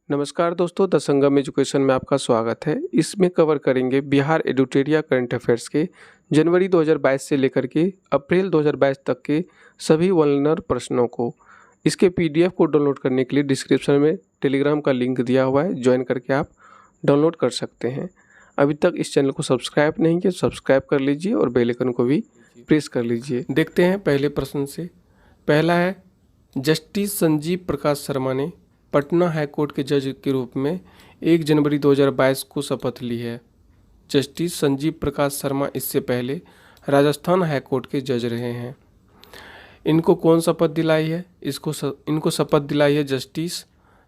नमस्कार दोस्तों, the Sangam education में आपका स्वागत है। इसमें कवर करेंगे बिहार एडुटेरिया करंट अफेयर्स के जनवरी 2022 से लेकर के अप्रैल 2022 तक के सभी वल्नर प्रश्नों को। इसके पीडीएफ को डाउनलोड करने के लिए डिस्क्रिप्शन में टेलीग्राम का लिंक दिया हुआ है, ज्वाइन करके आप डाउनलोड कर सकते हैं। अभी तक इस चैनल को सब्सक्राइब नहीं किया, सब्सक्राइब कर लीजिए और बेल आइकन को भी प्रेस कर लीजिए। देखते हैं पहले प्रश्न से। पहला है, जस्टिस संजीव प्रकाश शर्मा ने पटना हाईकोर्ट के जज के रूप में 1 जनवरी 2022 को शपथ ली है। जस्टिस संजीव प्रकाश शर्मा इससे पहले राजस्थान हाईकोर्ट के जज रहे हैं। इनको कौन शपथ दिलाई है? इनको शपथ दिलाई है जस्टिस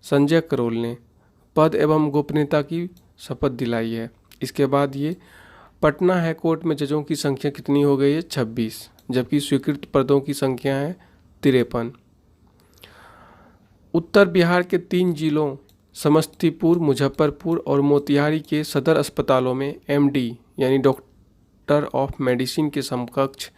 संजय करोल ने। पद एवं गोपनीयता की शपथ दिलाई है। इसके बाद ये पटना हाईकोर्ट में जजों की संख्या कितनी हो गई है? 26, जबकि स्वीकृत पदों की संख्या है 53। उत्तर बिहार के 3 जिलों समस्तीपुर, मुजफ्फरपुर और मोतिहारी के सदर अस्पतालों में एमडी यानी डॉक्टर ऑफ मेडिसिन के समकक्ष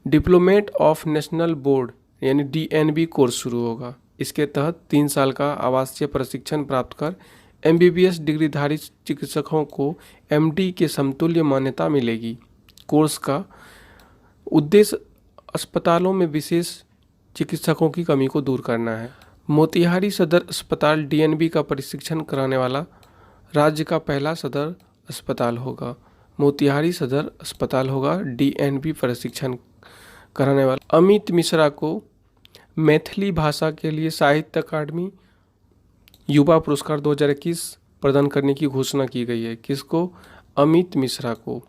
डिप्लोमेट ऑफ नेशनल बोर्ड यानी डीएनबी कोर्स शुरू होगा। इसके तहत 3 साल का आवासीय प्रशिक्षण प्राप्त कर एमबीबीएस डिग्रीधारी चिकित्सकों को एमडी के समतुल्य मान्यता मिलेगी। कोर्स का उद्देश्य अस्पतालों में विशेष चिकित्सकों की कमी को दूर करना है। मोतिहारी सदर अस्पताल डीएनबी का प्रशिक्षण कराने वाला राज्य का पहला सदर अस्पताल होगा। मोतिहारी सदर अस्पताल होगा डीएनबी प्रशिक्षण कराने वाला। अमित मिश्रा को मैथिली भाषा के लिए साहित्य अकादमी युवा पुरस्कार 2021 प्रदान करने की घोषणा की गई है। किसको? अमित मिश्रा को।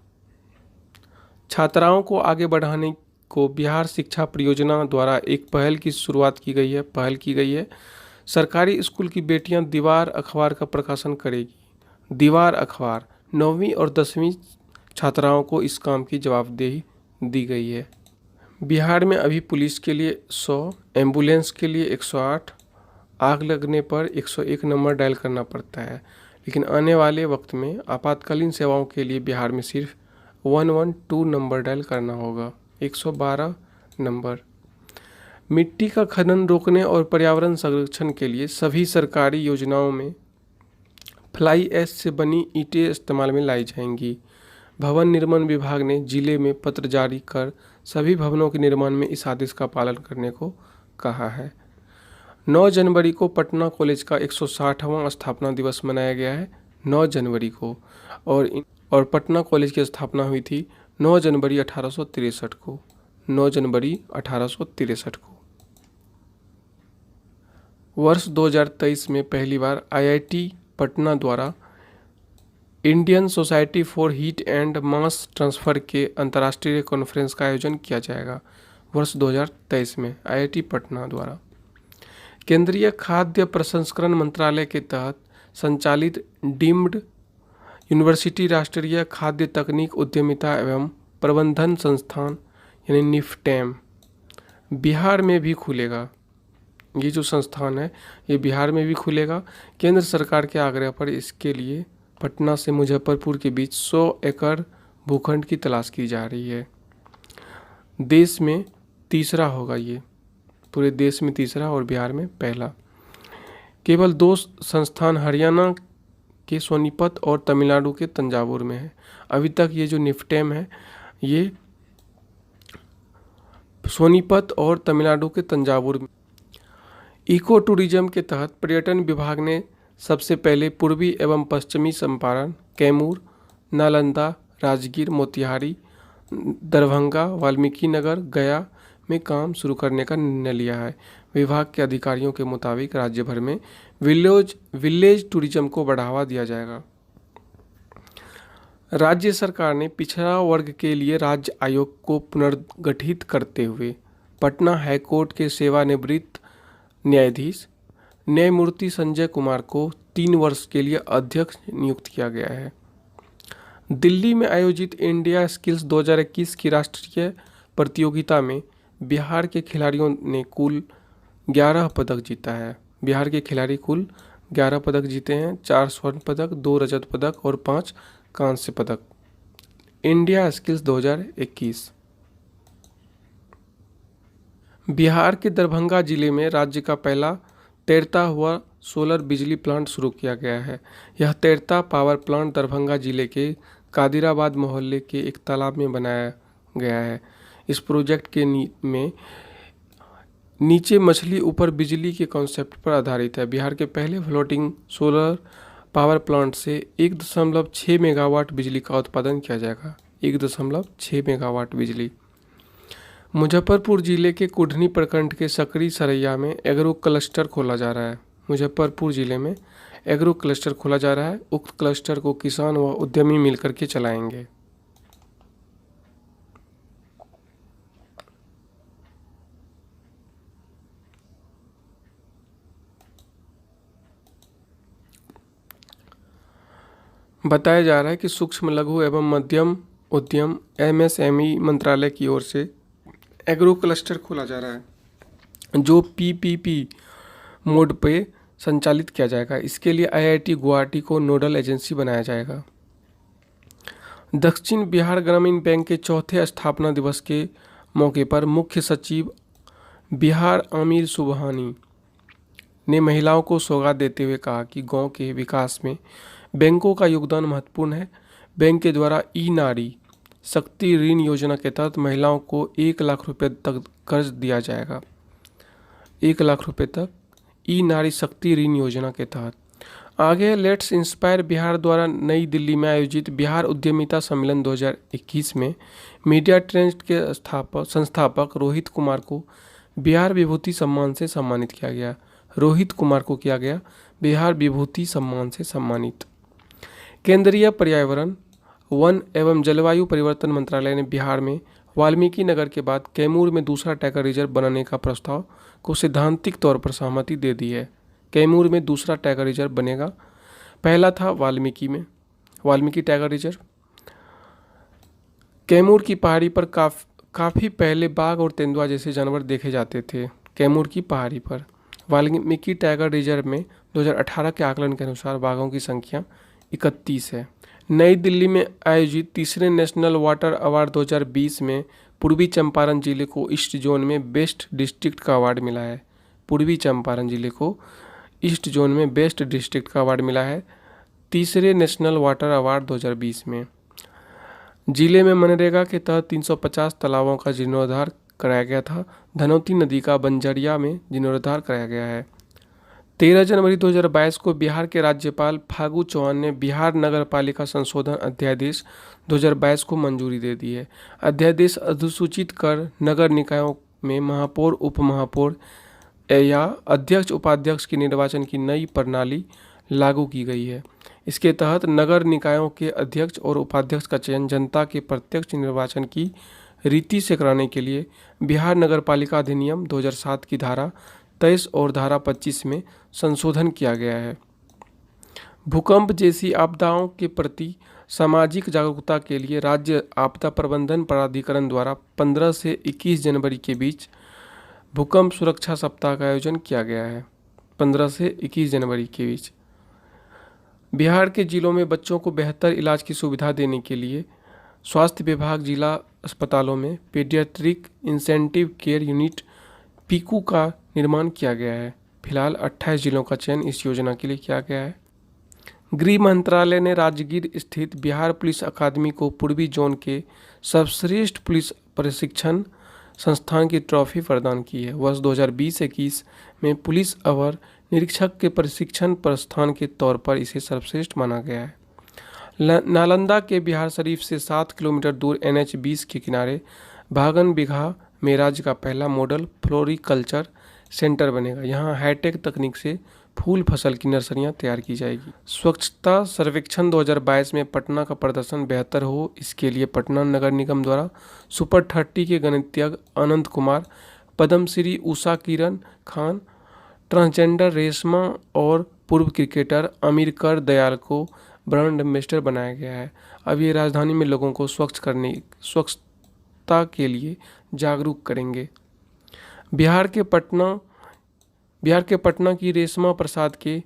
छात्राओं को आगे बढ़ाने को बिहार शिक्षा परियोजना द्वारा एक पहल की शुरुआत की गई है। सरकारी स्कूल की बेटियां दीवार अखबार का प्रकाशन करेगी। दीवार अखबार 9वीं और 10वीं छात्राओं को इस काम की जवाबदेही दी गई है। बिहार में अभी पुलिस के लिए 100, एम्बुलेंस के लिए 108, आग लगने पर 101 नंबर डायल करना पड़ता है। लेकिन आने वाले वक्त में आपातकालीन सेवाओं के लिए बिहार में सिर्फ 112 नंबर डायल करना होगा, 112 नंबर। मिट्टी का खनन रोकने और पर्यावरण संरक्षण के लिए सभी सरकारी योजनाओं में फ्लाई ऐश से बनी ईंटें इस्तेमाल में लाई जाएंगी। भवन निर्माण विभाग ने जिले में पत्र जारी कर सभी भवनों के निर्माण में इस आदेश का पालन करने को कहा है। 9 जनवरी को पटना कॉलेज का 160वां स्थापना दिवस मनाया गया है। 9 जनवरी को और पटना कॉलेज की स्थापना हुई थी 9 जनवरी 1863 को। 9 जनवरी 1863 को। वर्ष 2023 में पहली बार आईआईटी पटना द्वारा Indian society for heat and mass transfer के अंतर्राष्ट्रीय कॉन्फ्रेंस का आयोजन किया जाएगा। वर्ष 2023 में आईआईटी पटना द्वारा केंद्रीय खाद्य प्रसंस्करण मंत्रालय के तहत संचालित डीम्ड यूनिवर्सिटी राष्ट्रीय खाद्य तकनीक उद्यमिता एवं प्रबंधन संस्थान यानी निफ्टेम बिहार में भी खुलेगा। ये जो संस्थान है ये बिहार में भी खुलेगा। केंद्र सरकार के आग्रह पर इसके लिए पटना से मुजफ्फरपुर के बीच 100 एकड़ भूखंड की तलाश की जा रही है। देश में तीसरा होगा ये, पूरे देश में तीसरा और बिहार में पहला। केवल 2 संस्थान हरियाणा के सोनीपत और तमिलनाडु के तंजावुर में है। अभी तक ये जो निफ्टेम है ये सोनीपत और तमिलनाडु के तंजावुर में। इको टूरिज्म के तहत पर्यटन विभाग ने सबसे पहले पूर्वी एवं पश्चिमी चंपारण, कैमूर, नालंदा, राजगीर, मोतिहारी, दरभंगा, वाल्मीकि नगर, गया में काम शुरू करने का निर्णय लिया है। विभाग के अधिकारियों के मुताबिक राज्य भर में विलेज टूरिज्म को बढ़ावा दिया जाएगा। राज्य सरकार ने पिछड़ा वर्ग के लिए राज्य आयोग को पुनर्गठित करते हुए पटना हाईकोर्ट के सेवानिवृत्त न्यायाधीश न्यायमूर्ति संजय कुमार को 3 वर्ष के लिए अध्यक्ष नियुक्त किया गया है। दिल्ली में आयोजित इंडिया स्किल्स 2021 की राष्ट्रीय प्रतियोगिता में बिहार के खिलाड़ियों ने कुल 11 पदक जीता है। बिहार के खिलाड़ी कुल 11 पदक जीते हैं। 4 स्वर्ण पदक, 2 रजत पदक और 5 कांस्य पदक। India skills 2021। बिहार के दरभंगा जिले में राज्य का पहला तैरता हुआ सोलर बिजली प्लांट शुरू किया गया है। यह तैरता पावर प्लांट दरभंगा जिले के कादिराबाद मोहल्ले के एक तालाब में बनाया गया है। इस प्रोजेक्ट के में नीचे मछली ऊपर बिजली के कॉन्सेप्ट पर आधारित है। बिहार के पहले फ्लोटिंग सोलर पावर प्लांट से 1.6 मेगावाट बिजली का उत्पादन किया जाएगा। 1.6 मेगावाट बिजली। मुजफ्फरपुर जिले के कुढ़नी प्रखंड के सकरी सरैया में एग्रो क्लस्टर खोला जा रहा है। मुजफ्फरपुर जिले में एग्रो क्लस्टर खोला जा रहा है। उक्त क्लस्टर को किसान व उद्यमी मिलकर के चलाएंगे। बताया जा रहा है कि सूक्ष्म लघु एवं मध्यम उद्यम MSME मंत्रालय की ओर से एग्रो क्लस्टर खोला जा रहा है जो PPP मोड पे संचालित किया जाएगा। इसके लिए IIT गुवाहाटी को नोडल एजेंसी बनाया जाएगा। दक्षिण बिहार ग्रामीण बैंक के चौथे स्थापना दिवस के मौके पर मुख्य सचिव बिहार आमिर सुबहानी ने महिलाओं को सौगात देते हुए कहा कि गांव के विकास में बैंकों का योगदान महत्वपूर्ण है। बैंक के द्वारा ई-नारी शक्ति ऋण योजना के तहत महिलाओं को 1 लाख रुपए तक कर्ज दिया जाएगा। 1 लाख रुपए तक ई-नारी शक्ति ऋण योजना के तहत। आगे लेट्स इंस्पायर बिहार द्वारा नई दिल्ली में आयोजित बिहार उद्यमिता सम्मेलन 2021 में मीडिया ट्रेंड के संस्थापक रोहित कुमार को बिहार विभूति सम्मान से सम्मानित किया गया। रोहित कुमार को किया गया बिहार विभूति सम्मान से सम्मानित। केंद्रीय पर्यावरण वन एवं जलवायु परिवर्तन मंत्रालय ने बिहार में वाल्मीकि नगर के बाद कैमूर में दूसरा टाइगर रिजर्व बनाने का प्रस्ताव को सैद्धांतिक तौर पर सहमति दे दी है। कैमूर में दूसरा टाइगर रिजर्व बनेगा। पहला था वाल्मीकि टाइगर रिजर्व। कैमूर की पहाड़ी पर काफ़ी पहले बाघ और तेंदुआ जैसे जानवर देखे जाते थे। कैमूर की पहाड़ी पर वाल्मीकि टाइगर रिजर्व में 2018 के आकलन के अनुसार बाघों की संख्या 31 है। नई दिल्ली में आयोजित तीसरे नेशनल वाटर अवार्ड 2020 में पूर्वी चंपारण जिले को ईस्ट जोन में बेस्ट डिस्ट्रिक्ट का अवार्ड मिला है। पूर्वी चंपारण जिले को ईस्ट जोन में बेस्ट डिस्ट्रिक्ट का अवार्ड मिला है तीसरे नेशनल वाटर अवार्ड 2020 में। जिले में मनरेगा के तहत 350 तालाबों का जीर्णोद्धार कराया गया था। धनौती नदी का बंजरिया में जीर्णोद्धार कराया गया है। 13 जनवरी 2022 को बिहार के राज्यपाल फागू चौहान ने बिहार नगर पालिका संशोधन अध्यादेश 2022 को मंजूरी दे दी है। अध्यादेश अधिसूचित कर नगर निकायों में महापौर, उप महापौर या अध्यक्ष उपाध्यक्ष के निर्वाचन की नई प्रणाली लागू की गई है। इसके तहत नगर निकायों के अध्यक्ष और उपाध्यक्ष का चयन जनता के प्रत्यक्ष निर्वाचन की रीति से कराने के लिए बिहार नगर पालिका अधिनियम 2007 की धारा 23 और धारा 25 में संशोधन किया गया है। भूकंप जैसी आपदाओं के प्रति सामाजिक जागरूकता के लिए राज्य आपदा प्रबंधन प्राधिकरण द्वारा 15 से 21 जनवरी के बीच भूकंप सुरक्षा सप्ताह का आयोजन किया गया है। 15 से 21 जनवरी के बीच बिहार के जिलों में बच्चों को बेहतर इलाज की सुविधा देने के लिए स्वास्थ्य विभाग जिला अस्पतालों में paediatric incentive care unit Piku का निर्माण किया गया है। फिलहाल 28 जिलों का चयन इस योजना के लिए किया गया है। गृह मंत्रालय ने राजगीर स्थित बिहार पुलिस अकादमी को पूर्वी जोन के सर्वश्रेष्ठ पुलिस प्रशिक्षण संस्थान की ट्रॉफी प्रदान की है। वर्ष 2020-21 में पुलिस अवर निरीक्षक के प्रशिक्षण प्रस्थान के तौर पर इसे सर्वश्रेष्ठ माना गया है। नालंदा के बिहार शरीफ से 7 किलोमीटर दूर NH-20 के किनारे भागन बिघा में राज्य का पहला मॉडल फ्लोरिकल्चर सेंटर बनेगा। यहाँ हाईटेक तकनीक से फूल फसल की नर्सरियाँ तैयार की जाएगी। स्वच्छता सर्वेक्षण 2022 में पटना का प्रदर्शन बेहतर हो, इसके लिए पटना नगर निगम द्वारा सुपर 30 के गणितज्ञ आनंद कुमार, पद्मश्री उषा किरण खान, ट्रांसजेंडर रेशमा और पूर्व क्रिकेटर अमीर कर दयाल को ब्रांड एम्बेसडर बनाया गया है। अब ये राजधानी में लोगों को स्वच्छता के लिए जागरूक करेंगे। बिहार के पटना की रेशमा प्रसाद के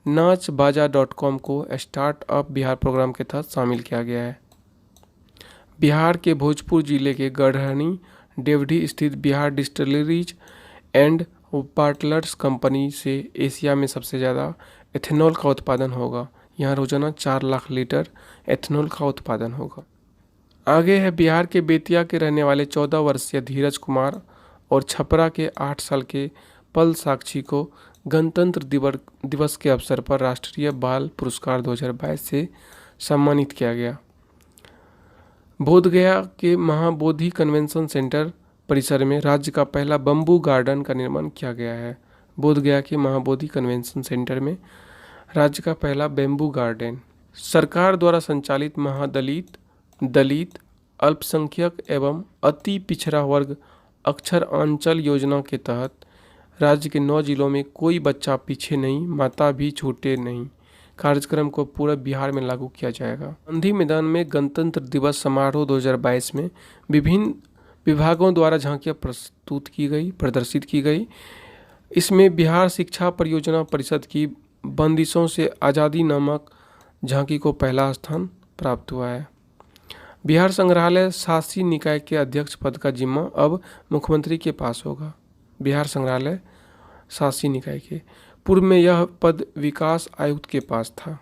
नाचबाजा.com को स्टार्टअप बिहार प्रोग्राम के तहत शामिल किया गया है। बिहार के भोजपुर जिले के गढ़हनी डेवढी स्थित बिहार डिस्टिलरीज एंड बाटलर्स कंपनी से एशिया में सबसे ज़्यादा एथेनॉल का उत्पादन होगा। यहाँ रोजाना 4 लाख लीटर एथेनॉल का उत्पादन होगा। आगे है बिहार के बेतिया के रहने वाले 14 वर्षीय धीरज कुमार और छपरा के 8 साल के पल साक्षी को गणतंत्र दिवस के अवसर पर राष्ट्रीय बाल पुरस्कार 2022 से सम्मानित किया गया। बोधगया के महाबोधि कन्वेंशन सेंटर परिसर में राज्य का पहला बम्बू गार्डन का निर्माण किया गया है। बोधगया के महाबोधि कन्वेंशन सेंटर में राज्य का पहला बैम्बू गार्डन। सरकार द्वारा संचालित महादलित, दलित, अल्पसंख्यक एवं अति पिछड़ा वर्ग अक्षर अंचल योजना के तहत राज्य के 9 जिलों में कोई बच्चा पीछे नहीं, माता भी छूटे नहीं कार्यक्रम को पूरे बिहार में लागू किया जाएगा। गांधी मैदान में गणतंत्र दिवस समारोह 2022 में विभिन्न विभागों द्वारा झांकियां प्रदर्शित की गई। इसमें बिहार शिक्षा परियोजना परिषद की बंदिशों से आज़ादी नामक झांकी को पहला स्थान प्राप्त हुआ है। बिहार संग्रहालय शासी निकाय के अध्यक्ष पद का जिम्मा अब मुख्यमंत्री के पास होगा। बिहार संग्रहालय शासी निकाय के पूर्व में यह पद विकास आयुक्त के पास था।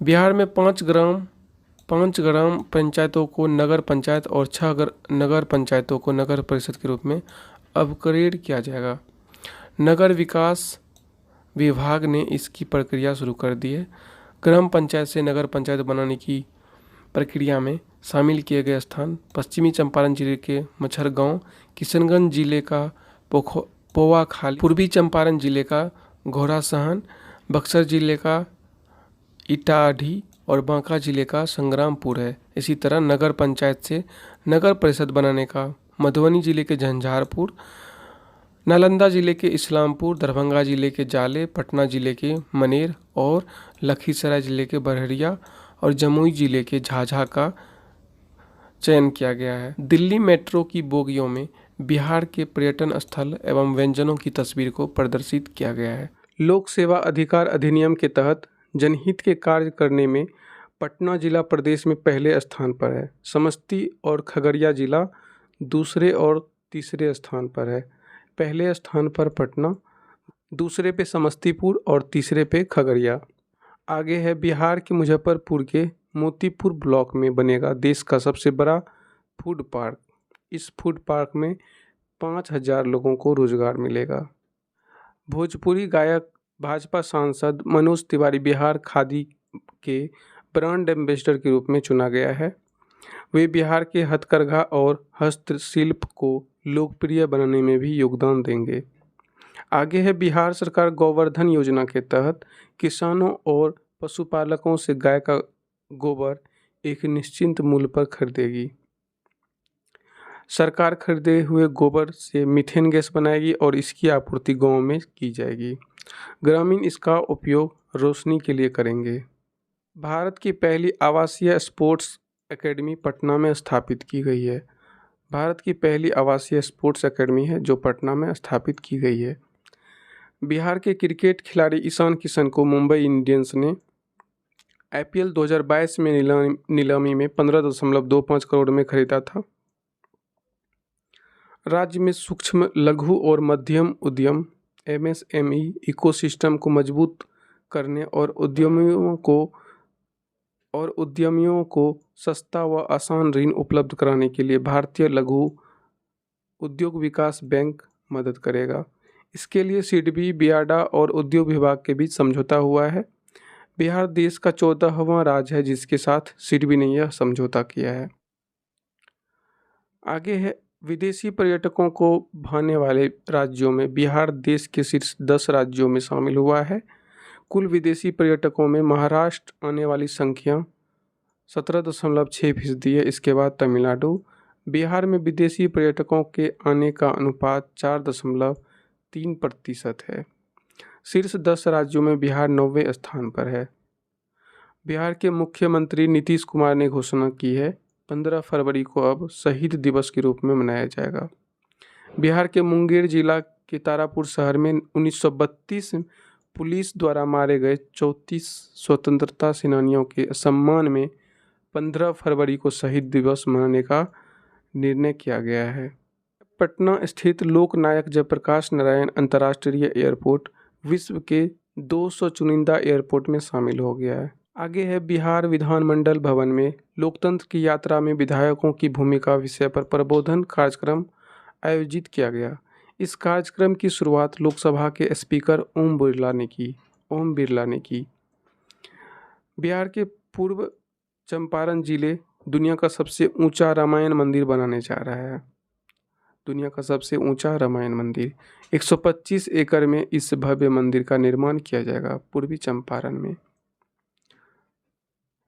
बिहार में 5 ग्राम पंचायतों को नगर पंचायत और 6 नगर पंचायतों को नगर परिषद के रूप में अपग्रेड किया जाएगा। नगर विकास विभाग ने इसकी प्रक्रिया शुरू कर दी है। ग्राम पंचायत से नगर पंचायत बनाने की प्रक्रिया में शामिल किए गए स्थान पश्चिमी चंपारण जिले के मच्छर गांव, किशनगंज जिले का पोवाखाली, पूर्वी चंपारण जिले का घोड़ासहन, बक्सर जिले का इटाढ़ी और बांका जिले का संग्रामपुर है। इसी तरह नगर पंचायत से नगर परिषद बनाने का मधुबनी जिले के झंझारपुर, नालंदा जिले के इस्लामपुर, दरभंगा जिले के जाले, पटना जिले के मनेर और लखीसराय जिले के बरहरिया और जमुई जिले के झाझा का चयन किया गया है। दिल्ली मेट्रो की बोगियों में बिहार के पर्यटन स्थल एवं व्यंजनों की तस्वीर को प्रदर्शित किया गया है। लोक सेवा अधिकार अधिनियम के तहत जनहित के कार्य करने में पटना जिला प्रदेश में पहले स्थान पर है। समस्ती और खगड़िया जिला दूसरे और तीसरे स्थान पर है। पहले स्थान पर पटना, दूसरे पे समस्तीपुर और तीसरे पे खगड़िया। आगे है बिहार के मुजफ्फरपुर के मोतीपुर ब्लॉक में बनेगा देश का सबसे बड़ा फूड पार्क। इस फूड पार्क में 5000 लोगों को रोजगार मिलेगा। भोजपुरी गायक भाजपा सांसद मनोज तिवारी बिहार खादी के ब्रांड एम्बेसडर के रूप में चुना गया है। वे बिहार के हथकरघा और हस्तशिल्प को लोकप्रिय बनाने में भी योगदान देंगे। आगे है बिहार सरकार गोवर्धन योजना के तहत किसानों और पशुपालकों से गाय का गोबर एक निश्चित मूल्य पर खरीदेगी। सरकार खरीदे हुए गोबर से मीथेन गैस बनाएगी और इसकी आपूर्ति गाँव में की जाएगी। ग्रामीण इसका उपयोग रोशनी के लिए करेंगे। भारत की पहली आवासीय स्पोर्ट्स एकेडमी पटना में स्थापित की गई है। भारत की पहली आवासीय स्पोर्ट्स एकेडमी है जो पटना में स्थापित की गई है। बिहार के क्रिकेट खिलाड़ी ईशान किशन को मुंबई इंडियंस ने IPL 2022 में नीलामी में 15.25 करोड़ में खरीदा था। राज्य में सूक्ष्म, लघु और मध्यम उद्यम MSME इकोसिस्टम को मजबूत करने और उद्यमियों को सस्ता व आसान ऋण उपलब्ध कराने के लिए भारतीय लघु उद्योग विकास बैंक मदद करेगा। इसके लिए सिडबी, बियाडा और उद्योग विभाग के बीच समझौता हुआ है। बिहार देश का 14वां राज्य है जिसके साथ सिडबी ने यह समझौता किया है। आगे है विदेशी पर्यटकों को भाने वाले राज्यों में बिहार देश के शीर्ष 10 राज्यों में शामिल हुआ है। कुल विदेशी पर्यटकों में महाराष्ट्र आने वाली संख्या 17.6% है। इसके बाद तमिलनाडु। बिहार में विदेशी पर्यटकों के आने का अनुपात 4.3% है। शीर्ष 10 राज्यों में बिहार 9वें स्थान पर है। बिहार के मुख्यमंत्री नीतीश कुमार ने घोषणा की है 15 फरवरी को अब शहीद दिवस के रूप में मनाया जाएगा। बिहार के मुंगेर जिला के तारापुर शहर में 1932 पुलिस द्वारा मारे गए 34 स्वतंत्रता सेनानियों के सम्मान में 15 फरवरी को शहीद दिवस मनाने का निर्णय किया गया है। पटना स्थित लोकनायक जयप्रकाश नारायण अंतर्राष्ट्रीय एयरपोर्ट विश्व के 200 चुनिंदा एयरपोर्ट में शामिल हो गया है। आगे है बिहार विधानमंडल भवन में लोकतंत्र की यात्रा में विधायकों की भूमिका विषय पर प्रबोधन कार्यक्रम आयोजित किया गया। इस कार्यक्रम की शुरुआत लोकसभा के स्पीकर ओम बिरला ने की। बिहार के पूर्व चंपारण जिले दुनिया का सबसे ऊंचा रामायण मंदिर बनाने जा रहा है। दुनिया का सबसे ऊंचा रामायण मंदिर 125 एकड़ में इस भव्य मंदिर का निर्माण किया जाएगा पूर्वी चंपारण में।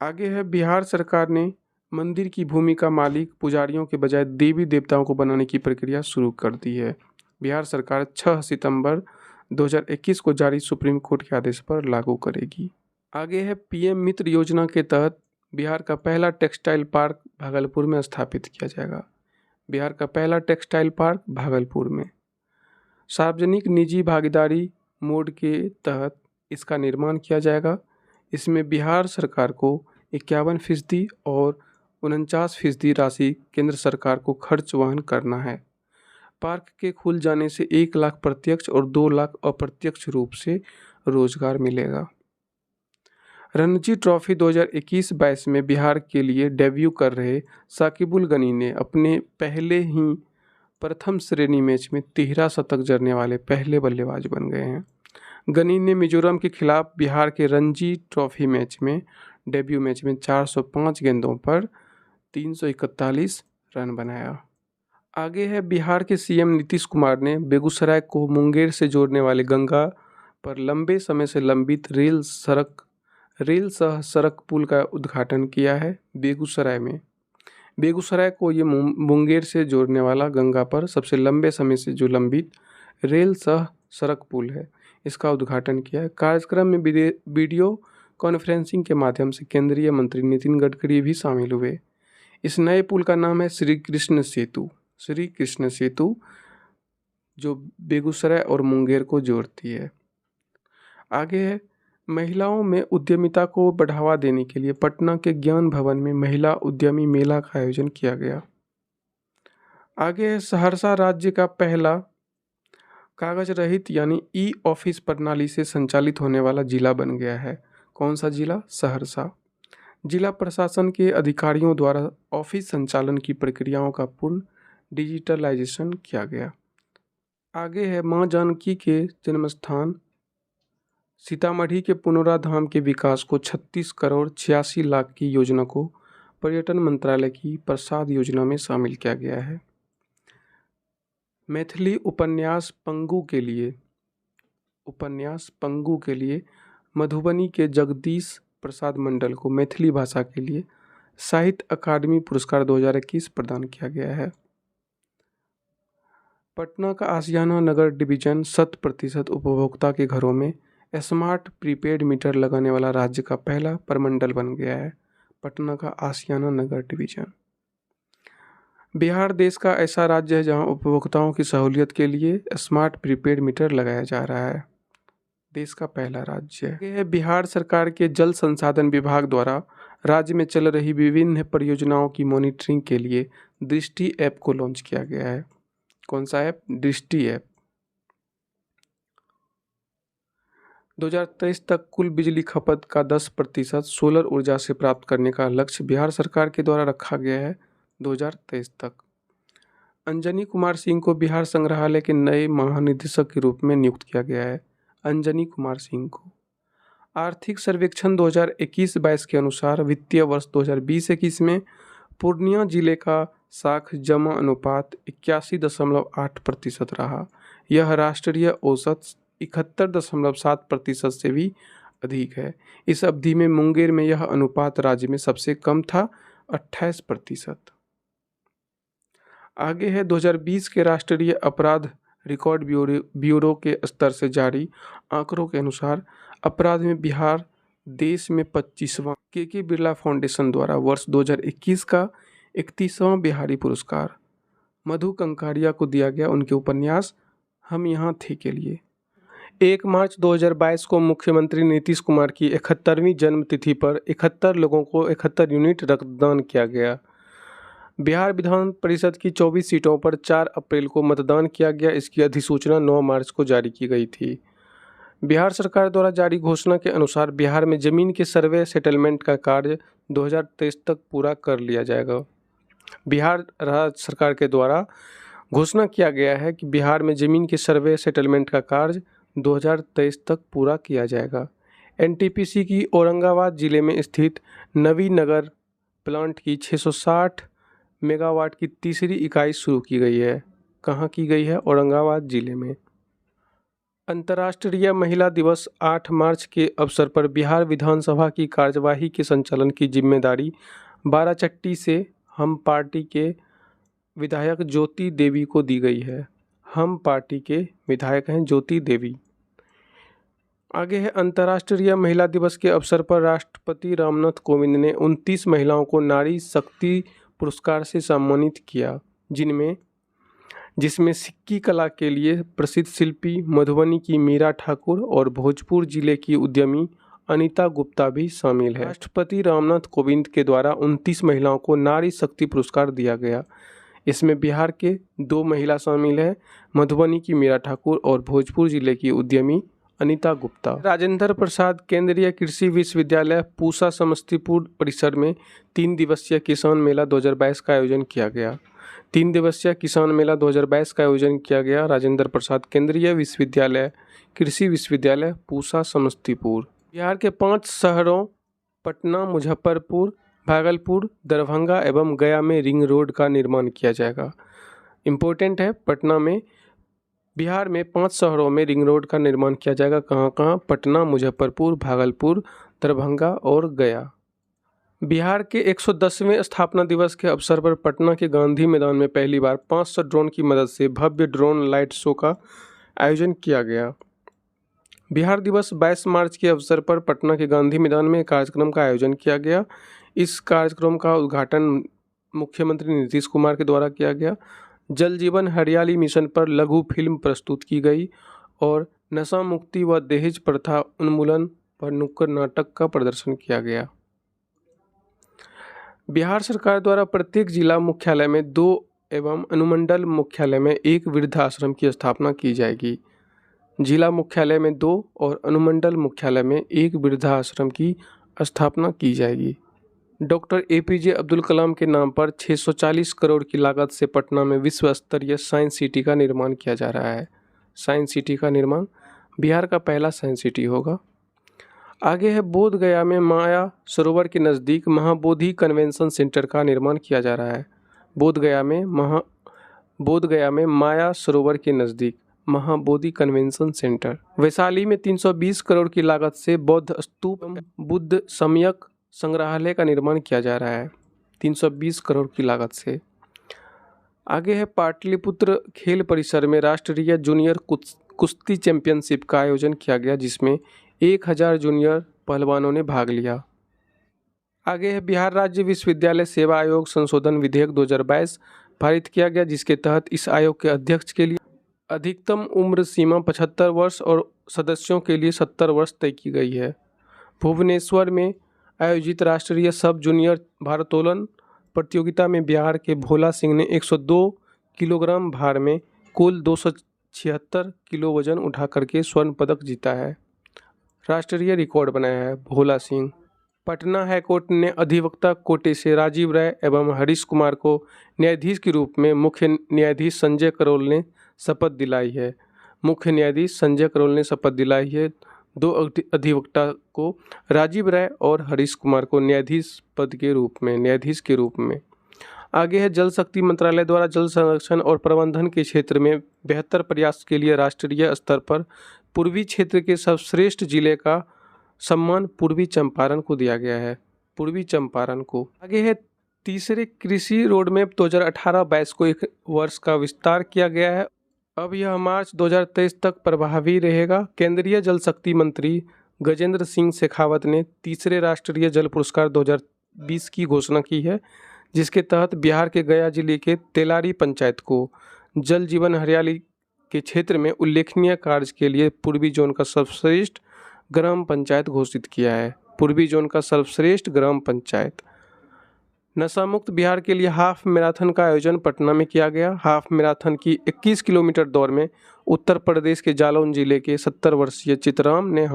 आगे है बिहार सरकार ने मंदिर की भूमि का मालिक पुजारियों के बजाय देवी देवताओं को बनाने की प्रक्रिया शुरू कर दी है। बिहार सरकार 6 सितंबर 2021 को जारी सुप्रीम कोर्ट के आदेश पर लागू करेगी। आगे है पीएम मित्र योजना के तहत बिहार का पहला टेक्सटाइल पार्क भागलपुर में स्थापित किया जाएगा। बिहार का पहला टेक्सटाइल पार्क भागलपुर में। सार्वजनिक निजी भागीदारी मोड के तहत इसका निर्माण किया जाएगा। इसमें बिहार सरकार को 51% और 49% राशि केंद्र सरकार को खर्च वहन करना है। पार्क के खुल जाने से 1 लाख प्रत्यक्ष और 2 लाख अप्रत्यक्ष रूप से रोजगार मिलेगा। रणजी ट्रॉफी 2021-22 में बिहार के लिए डेब्यू कर रहे साकिबुल गनी ने अपने पहले ही प्रथम श्रेणी मैच में 13 शतक जड़ने वाले पहले बल्लेबाज बन गए हैं। गनी ने मिजोरम के खिलाफ बिहार के रणजी ट्रॉफी मैच में डेब्यू मैच में 405 गेंदों पर 341 रन बनाया। आगे है बिहार के सीएम नीतीश कुमार ने बेगूसराय को मुंगेर से जोड़ने वाले गंगा पर लंबे समय से लंबित रेल सह सड़क पुल का उद्घाटन किया है बेगूसराय में। बेगूसराय को ये मुंगेर से जोड़ने वाला गंगा पर सबसे लंबे समय से जो लंबित रेल सह सड़क पुल है, इसका उद्घाटन किया है। कार्यक्रम में वीडियो कॉन्फ्रेंसिंग के माध्यम से केंद्रीय मंत्री नितिन गडकरी भी शामिल हुए। इस नए पुल का नाम है श्री कृष्ण सेतु, जो बेगूसराय और मुंगेर को जोड़ती है। आगे है महिलाओं में उद्यमिता को बढ़ावा देने के लिए पटना के ज्ञान भवन में महिला उद्यमी मेला का आयोजन किया गया। आगे है सहरसा राज्य का पहला कागज रहित यानी ई ऑफिस प्रणाली से संचालित होने वाला जिला बन गया है। कौन सा जिला? सहरसा। जिला प्रशासन के अधिकारियों द्वारा ऑफिस संचालन की प्रक्रियाओं का पूर्ण डिजिटलाइजेशन किया गया। आगे है मां जानकी के जन्मस्थान सीतामढ़ी के पुनौरा धाम के विकास को 36 करोड़ 86 लाख की योजना को पर्यटन मंत्रालय की प्रसाद योजना में शामिल किया गया है। मैथिली उपन्यास पंगु के लिए मधुबनी के जगदीश प्रसाद मंडल को मैथिली भाषा के लिए साहित्य अकादमी पुरस्कार 2021 प्रदान किया गया है। पटना का आशियाना नगर डिवीजन 100% उपभोक्ता के घरों में स्मार्ट प्रीपेड मीटर लगाने वाला राज्य का पहला प्रमंडल बन गया है। पटना का आशियाना नगर डिवीजन। बिहार देश का ऐसा राज्य है जहां उपभोक्ताओं की सहूलियत के लिए स्मार्ट प्रीपेड मीटर लगाया जा रहा है। देश का पहला राज्य है। यह बिहार सरकार के जल संसाधन विभाग द्वारा राज्य में चल रही विभिन्न परियोजनाओं की मॉनिटरिंग के लिए दृष्टि ऐप को लॉन्च किया गया है। कौन सा ऐप? दृष्टि ऐप। 2023 तक कुल बिजली खपत का 10% सोलर ऊर्जा से प्राप्त करने का लक्ष्य बिहार सरकार के द्वारा रखा गया है 2023 तक। अंजनी कुमार सिंह को बिहार संग्रहालय के नए महानिदेशक के रूप में नियुक्त किया गया है। अंजनी कुमार सिंह को आर्थिक सर्वेक्षण 2021-22 के अनुसार वित्तीय वर्ष 2020-21 में पूर्णिया जिले का साख जमा अनुपात 81.8% रहा। यह राष्ट्रीय औसत 71.7% से भी अधिक है। इस अवधि में मुंगेर में यह अनुपात राज्य में सबसे कम था 28%। आगे है 2020 के राष्ट्रीय अपराध रिकॉर्ड ब्यूरो के स्तर से जारी आंकड़ों के अनुसार अपराध में बिहार देश में 25वां के बिरला फाउंडेशन द्वारा वर्ष 2021 का 31वां बिहारी पुरस्कार मधु कंकारिया को दिया गया उनके उपन्यास हम यहाँ थे के लिए। 1 मार्च 2022 को मुख्यमंत्री नीतीश कुमार की 71वीं जन्म तिथि पर 71 लोगों को 71 यूनिट रक्तदान किया गया। बिहार विधान परिषद की 24 सीटों पर 4 अप्रैल को मतदान किया गया। इसकी अधिसूचना 9 मार्च को जारी की गई थी। बिहार सरकार द्वारा जारी घोषणा के अनुसार बिहार में जमीन के सर्वे सेटलमेंट का कार्य 2023 तक पूरा कर लिया जाएगा। बिहार राज्य सरकार के द्वारा घोषणा किया गया है कि बिहार में जमीन के सर्वे सेटलमेंट का कार्य 2023 तक पूरा किया जाएगा। एनटीपीसी की औरंगाबाद जिले में स्थित नवीनगर प्लांट की 660 मेगावाट की तीसरी इकाई शुरू की गई है। कहाँ की गई है? औरंगाबाद जिले में। अंतर्राष्ट्रीय महिला दिवस 8 मार्च के अवसर पर बिहार विधानसभा की कार्यवाही के संचालन की जिम्मेदारी बाराचट्टी से हम पार्टी के विधायक ज्योति देवी को दी गई है। हम पार्टी के विधायक हैं ज्योति देवी। आगे है, अंतर्राष्ट्रीय महिला दिवस के अवसर पर राष्ट्रपति रामनाथ कोविंद ने 29 महिलाओं को नारी शक्ति पुरस्कार से सम्मानित किया, जिसमें सिक्की कला के लिए प्रसिद्ध शिल्पी मधुबनी की मीरा ठाकुर और भोजपुर जिले की उद्यमी अनीता गुप्ता भी शामिल है। राष्ट्रपति रामनाथ कोविंद के द्वारा 29 महिलाओं को नारी शक्ति पुरस्कार दिया गया। इसमें बिहार के 2 महिला शामिल हैं, मधुबनी की मीरा ठाकुर और भोजपुर जिले की उद्यमी अनीता गुप्ता। राजेंद्र प्रसाद केंद्रीय कृषि विश्वविद्यालय पूसा समस्तीपुर परिसर में 3 दिवसीय किसान मेला 2022 का आयोजन किया गया। 3 दिवसीय किसान मेला 2022 का आयोजन किया गया राजेंद्र प्रसाद केंद्रीय विश्वविद्यालय कृषि विश्वविद्यालय पूसा समस्तीपुर। बिहार के 5 शहरों पटना, मुजफ्फरपुर, भागलपुर, दरभंगा एवं गया में रिंग रोड का निर्माण किया जाएगा। इम्पोर्टेंट है, पटना में बिहार में 5 शहरों में रिंग रोड का निर्माण किया जाएगा। कहाँ कहाँ? पटना, मुजफ्फरपुर, भागलपुर, दरभंगा और गया। बिहार के 110वें स्थापना दिवस के अवसर पर पटना के गांधी मैदान में पहली बार 500 ड्रोन की मदद से भव्य ड्रोन लाइट शो का आयोजन किया गया। बिहार दिवस 22 मार्च के अवसर पर पटना के गांधी मैदान में कार्यक्रम का आयोजन किया गया। इस कार्यक्रम का उद्घाटन मुख्यमंत्री नीतीश कुमार के द्वारा किया गया। जल जीवन हरियाली मिशन पर लघु फिल्म प्रस्तुत की गई और नशा मुक्ति व दहेज प्रथा उन्मूलन पर नुक्कड़ नाटक का प्रदर्शन किया गया। बिहार सरकार द्वारा प्रत्येक जिला मुख्यालय में 2 एवं अनुमंडल मुख्यालय में 1 वृद्धाश्रम की स्थापना की जाएगी। जिला मुख्यालय में 2 और अनुमंडल मुख्यालय में 1 वृद्धाश्रम की स्थापना की जाएगी। डॉक्टर एपीजे अब्दुल कलाम के नाम पर 640 करोड़ की लागत से पटना में विश्व स्तरीय साइंस सिटी का निर्माण किया जा रहा है। साइंस सिटी का निर्माण बिहार का पहला साइंस सिटी होगा। आगे है, बोध गया में माया सरोवर के नज़दीक महाबोधि कन्वेंशन सेंटर का निर्माण किया जा रहा है। बोध गया में माया सरोवर के नज़दीक महाबोधि कन्वेंशन सेंटर। वैशाली में 320 करोड़ की लागत से बौद्ध स्तूप बुद्ध सम्यक संग्रहालय का निर्माण किया जा रहा है, 320 करोड़ की लागत से। आगे है, पाटलिपुत्र खेल परिसर में राष्ट्रीय जूनियर कुश्ती चैंपियनशिप का आयोजन किया गया, जिसमें 1000 जूनियर पहलवानों ने भाग लिया। आगे है, बिहार राज्य विश्वविद्यालय सेवा आयोग संशोधन विधेयक 2022 पारित किया गया, जिसके तहत इस आयोग के अध्यक्ष के लिए अधिकतम उम्र सीमा 75 वर्ष और सदस्यों के लिए 70 वर्ष तय की गई है। भुवनेश्वर में आयोजित राष्ट्रीय सब जूनियर भारोत्तोलन प्रतियोगिता में बिहार के भोला सिंह ने 102 किलोग्राम भार में कुल 276 किलो वजन उठा करके स्वर्ण पदक जीता है, राष्ट्रीय रिकॉर्ड बनाया है भोला सिंह। पटना हाईकोर्ट ने अधिवक्ता कोटे से राजीव राय एवं हरीश कुमार को न्यायाधीश के रूप में मुख्य न्यायाधीश संजय करोल ने शपथ दिलाई है। मुख्य न्यायाधीश संजय करोल ने शपथ दिलाई है। 2 अधिवक्ता को, राजीव राय और हरीश कुमार को न्यायाधीश के रूप में। आगे है, जल शक्ति मंत्रालय द्वारा जल संरक्षण और प्रबंधन के क्षेत्र में बेहतर प्रयास के लिए राष्ट्रीय स्तर पर पूर्वी क्षेत्र के सर्वश्रेष्ठ जिले का सम्मान पूर्वी चंपारण को दिया गया है, पूर्वी चंपारण को। आगे है, तीसरे कृषि रोडमैप 2018-22 को 1 वर्ष का विस्तार किया गया है। अब यह मार्च 2023 तक प्रभावी रहेगा। केंद्रीय जल शक्ति मंत्री गजेंद्र सिंह शेखावत ने तीसरे राष्ट्रीय जल पुरस्कार 2020 की घोषणा की है, जिसके तहत बिहार के गया जिले के तेलारी पंचायत को जल जीवन हरियाली के क्षेत्र में उल्लेखनीय कार्य के लिए पूर्वी जोन का सर्वश्रेष्ठ ग्राम पंचायत घोषित किया है। पूर्वी जोन का सर्वश्रेष्ठ ग्राम पंचायत। नशा मुक्त बिहार के लिए हाफ मैराथन का आयोजन पटना में किया गया। हाफ मैराथन की 21 किलोमीटर दौड़ में उत्तर प्रदेश के जालौन जिले के 70 वर्षीय चितराम ने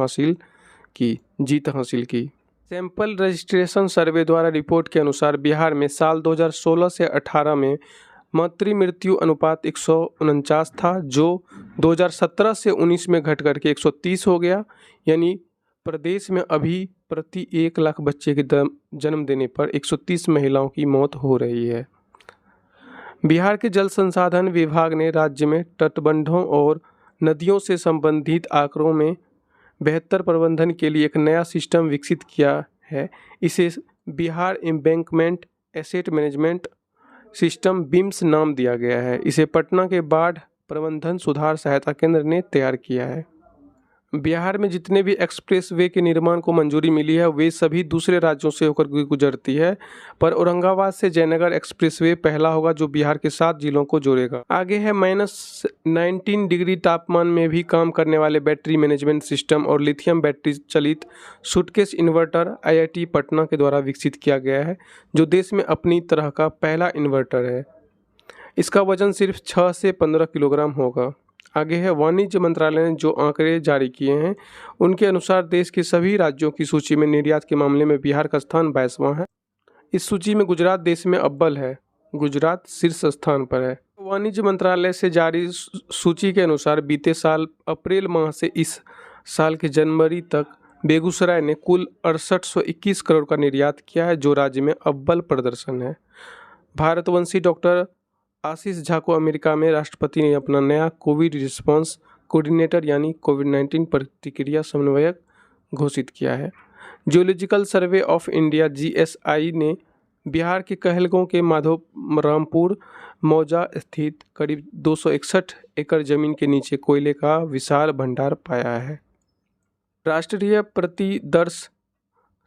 जीत हासिल की। सैंपल रजिस्ट्रेशन सर्वे द्वारा रिपोर्ट के अनुसार बिहार में साल 2016 से 18 में मातृ मृत्यु अनुपात 149 था, जो 2017 से 19 में घट करके 130 हो गया। यानी प्रदेश में अभी प्रति 1 लाख बच्चे के जन्म देने पर 130 महिलाओं की मौत हो रही है। बिहार के जल संसाधन विभाग ने राज्य में तटबंधों और नदियों से संबंधित आंकड़ों में बेहतर प्रबंधन के लिए एक नया सिस्टम विकसित किया है। इसे Bihar embankment asset management system beams नाम दिया गया है। इसे पटना के बाढ़ प्रबंधन सुधार सहायता केंद्र ने तैयार किया है। बिहार में जितने भी एक्सप्रेस वे के निर्माण को मंजूरी मिली है वे सभी दूसरे राज्यों से होकर गुजरती है, पर औरंगाबाद से जयनगर एक्सप्रेस वे पहला होगा जो बिहार के 7 जिलों को जोड़ेगा। आगे है -19 डिग्री तापमान में भी काम करने वाले बैटरी मैनेजमेंट सिस्टम और लिथियम बैटरी चलित सूटकेस इन्वर्टर IIT पटना के द्वारा विकसित किया गया है, जो देश में अपनी तरह का पहला इन्वर्टर है। इसका वजन सिर्फ 6 से 15 किलोग्राम होगा। आगे है वाणिज्य मंत्रालय ने जो आंकड़े जारी किए हैं उनके अनुसार देश के सभी राज्यों की सूची में निर्यात के मामले में बिहार का स्थान 22वां है। इस सूची में गुजरात देश में अव्वल है, गुजरात शीर्ष स्थान पर है। वाणिज्य मंत्रालय से जारी सूची के अनुसार बीते साल अप्रैल माह से इस साल के जनवरी तक बेगूसराय ने कुल 6821 करोड़ का निर्यात किया है, जो राज्य में अव्वल प्रदर्शन है। भारतवंशी डॉक्टर आशीष झा को अमेरिका में राष्ट्रपति ने अपना नया कोविड रिस्पांस कोऑर्डिनेटर यानी कोविड-19 प्रतिक्रिया समन्वयक घोषित किया है। Geological survey of India GSI ने बिहार के कहलगांव के माधोरामपुर मौजा स्थित करीब 261 एकड़ जमीन के नीचे कोयले का विशाल भंडार पाया है। राष्ट्रीय प्रतिदर्श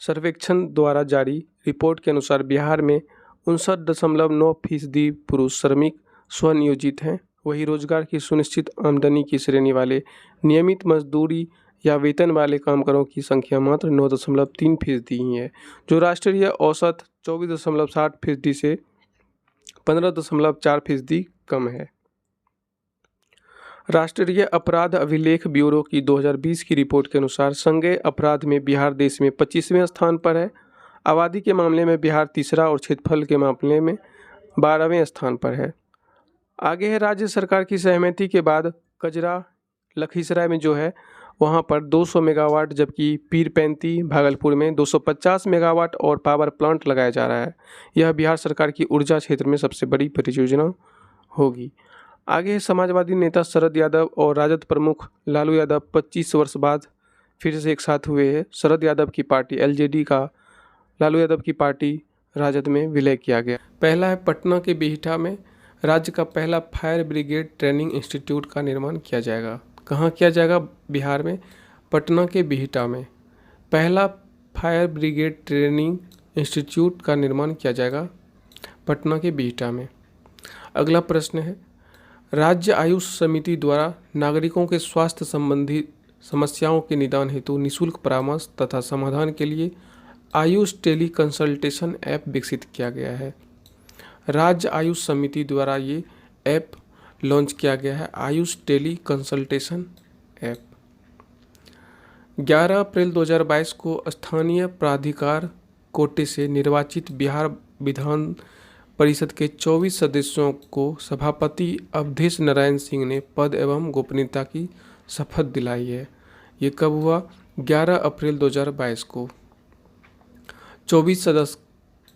सर्वेक्षण द्वारा जारी रिपोर्ट के अनुसार बिहार में 59.9% पुरुष श्रमिक स्वनियोजित हैं। वही रोजगार की सुनिश्चित आमदनी की श्रेणी वाले नियमित मजदूरी या वेतन वाले कामगारों की संख्या मात्र 9.3% ही है, जो राष्ट्रीय औसत 24.60% से 15.4% कम है। राष्ट्रीय अपराध अभिलेख ब्यूरो की 2020 की रिपोर्ट के अनुसार संज्ञेय अपराध में बिहार देश में 25वें स्थान पर है। आबादी के मामले में बिहार तीसरा और क्षेत्रफल के मामले में 12वें स्थान पर है। आगे है राज्य सरकार की सहमति के बाद कजरा लखीसराय में जो है वहाँ पर 200 मेगावाट, जबकि पीरपैंती भागलपुर में 250 मेगावाट और पावर प्लांट लगाया जा रहा है। यह बिहार सरकार की ऊर्जा क्षेत्र में सबसे बड़ी परियोजना होगी। आगे है समाजवादी नेता शरद यादव और राजद प्रमुख लालू यादव 25 वर्ष बाद फिर से एक साथ हुए हैं। शरद यादव की पार्टी LJD का लालू यादव की पार्टी राजद में विलय किया गया। पहला है पटना के बिहटा में राज्य का पहला फायर ब्रिगेड ट्रेनिंग इंस्टीट्यूट का निर्माण किया जाएगा। कहाँ किया जाएगा? बिहार में पटना के बिहटा में पहला फायर ब्रिगेड ट्रेनिंग इंस्टीट्यूट का निर्माण किया जाएगा पटना के बिहटा में। अगला प्रश्न है राज्य आयुष समिति द्वारा नागरिकों के स्वास्थ्य संबंधी समस्याओं के निदान हेतु निःशुल्क परामर्श तथा समाधान के लिए आयुष टेली कंसल्टेशन ऐप विकसित किया गया है। राज्य आयुष समिति द्वारा ये ऐप लॉन्च किया गया है, आयुष टेली कंसल्टेशन ऐप। 11 अप्रैल 2022 को स्थानीय प्राधिकार कोटे से निर्वाचित बिहार विधान परिषद के 24 सदस्यों को सभापति अवधेश नारायण सिंह ने पद एवं गोपनीयता की शपथ दिलाई है। ये कब हुआ? 11 अप्रैल 2022 को। 24 सदस्य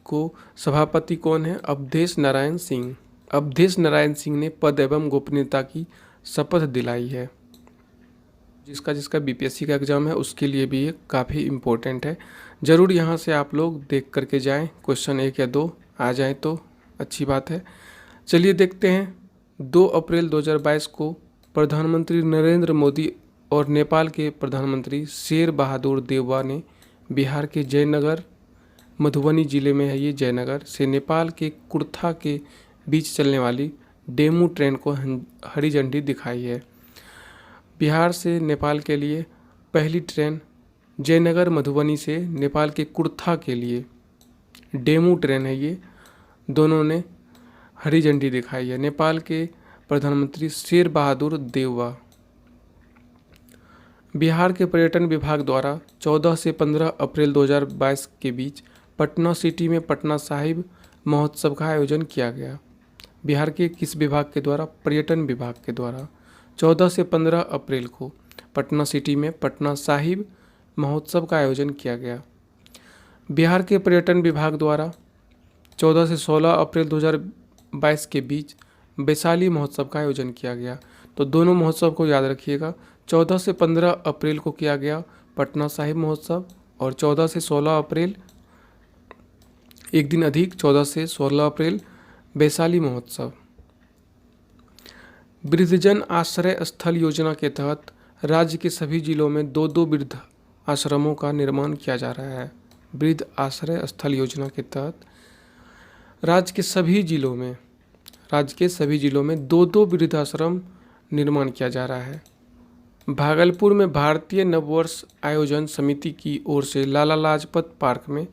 को सभापति कौन है? अवधेश नारायण सिंह। अवधेश नारायण सिंह ने पद एवं गोपनीयता की शपथ दिलाई है। जिसका BPSC का एग्ज़ाम है उसके लिए भी ये काफ़ी इम्पोर्टेंट है। ज़रूर यहाँ से आप लोग देख करके जाएं, क्वेश्चन 1 या 2 आ जाए तो अच्छी बात है। चलिए देखते हैं 2 अप्रैल 2022 को प्रधानमंत्री नरेंद्र मोदी और नेपाल के प्रधानमंत्री शेर बहादुर देउवा ने बिहार के जयनगर, मधुबनी जिले में है ये जयनगर, से नेपाल के कुर्था के बीच चलने वाली डेमू ट्रेन को हरी झंडी दिखाई है। बिहार से नेपाल के लिए पहली ट्रेन जयनगर मधुबनी से नेपाल के कुर्था के लिए डेमू ट्रेन है ये, दोनों ने हरी झंडी दिखाई है। नेपाल के प्रधानमंत्री शेर बहादुर देउवा। बिहार के पर्यटन विभाग द्वारा 14 से 15 अप्रैल 2022 के बीच पटना सिटी में पटना साहिब महोत्सव का आयोजन किया गया। बिहार के किस विभाग के द्वारा? पर्यटन विभाग के द्वारा 14 से 15 अप्रैल को पटना सिटी में पटना साहिब महोत्सव का आयोजन किया गया। बिहार के पर्यटन विभाग द्वारा 14 से 16 अप्रैल 2022 के बीच वैशाली महोत्सव का आयोजन किया गया। तो दोनों महोत्सव को याद रखिएगा। 14 से 15 अप्रैल को किया गया पटना साहिब महोत्सव और 14 से 16 अप्रैल, एक दिन अधिक, 14 से 16 अप्रैल वैशाली महोत्सव। वृद्धजन आश्रय स्थल योजना के तहत राज्य के सभी जिलों में 2-2 वृद्ध आश्रमों का निर्माण किया जा रहा है। वृद्ध आश्रय स्थल योजना के तहत राज्य के सभी जिलों में 2-2 वृद्धाश्रम निर्माण किया जा रहा है। भागलपुर में भारतीय नववर्ष आयोजन समिति की ओर से लाला लाजपत पार्क में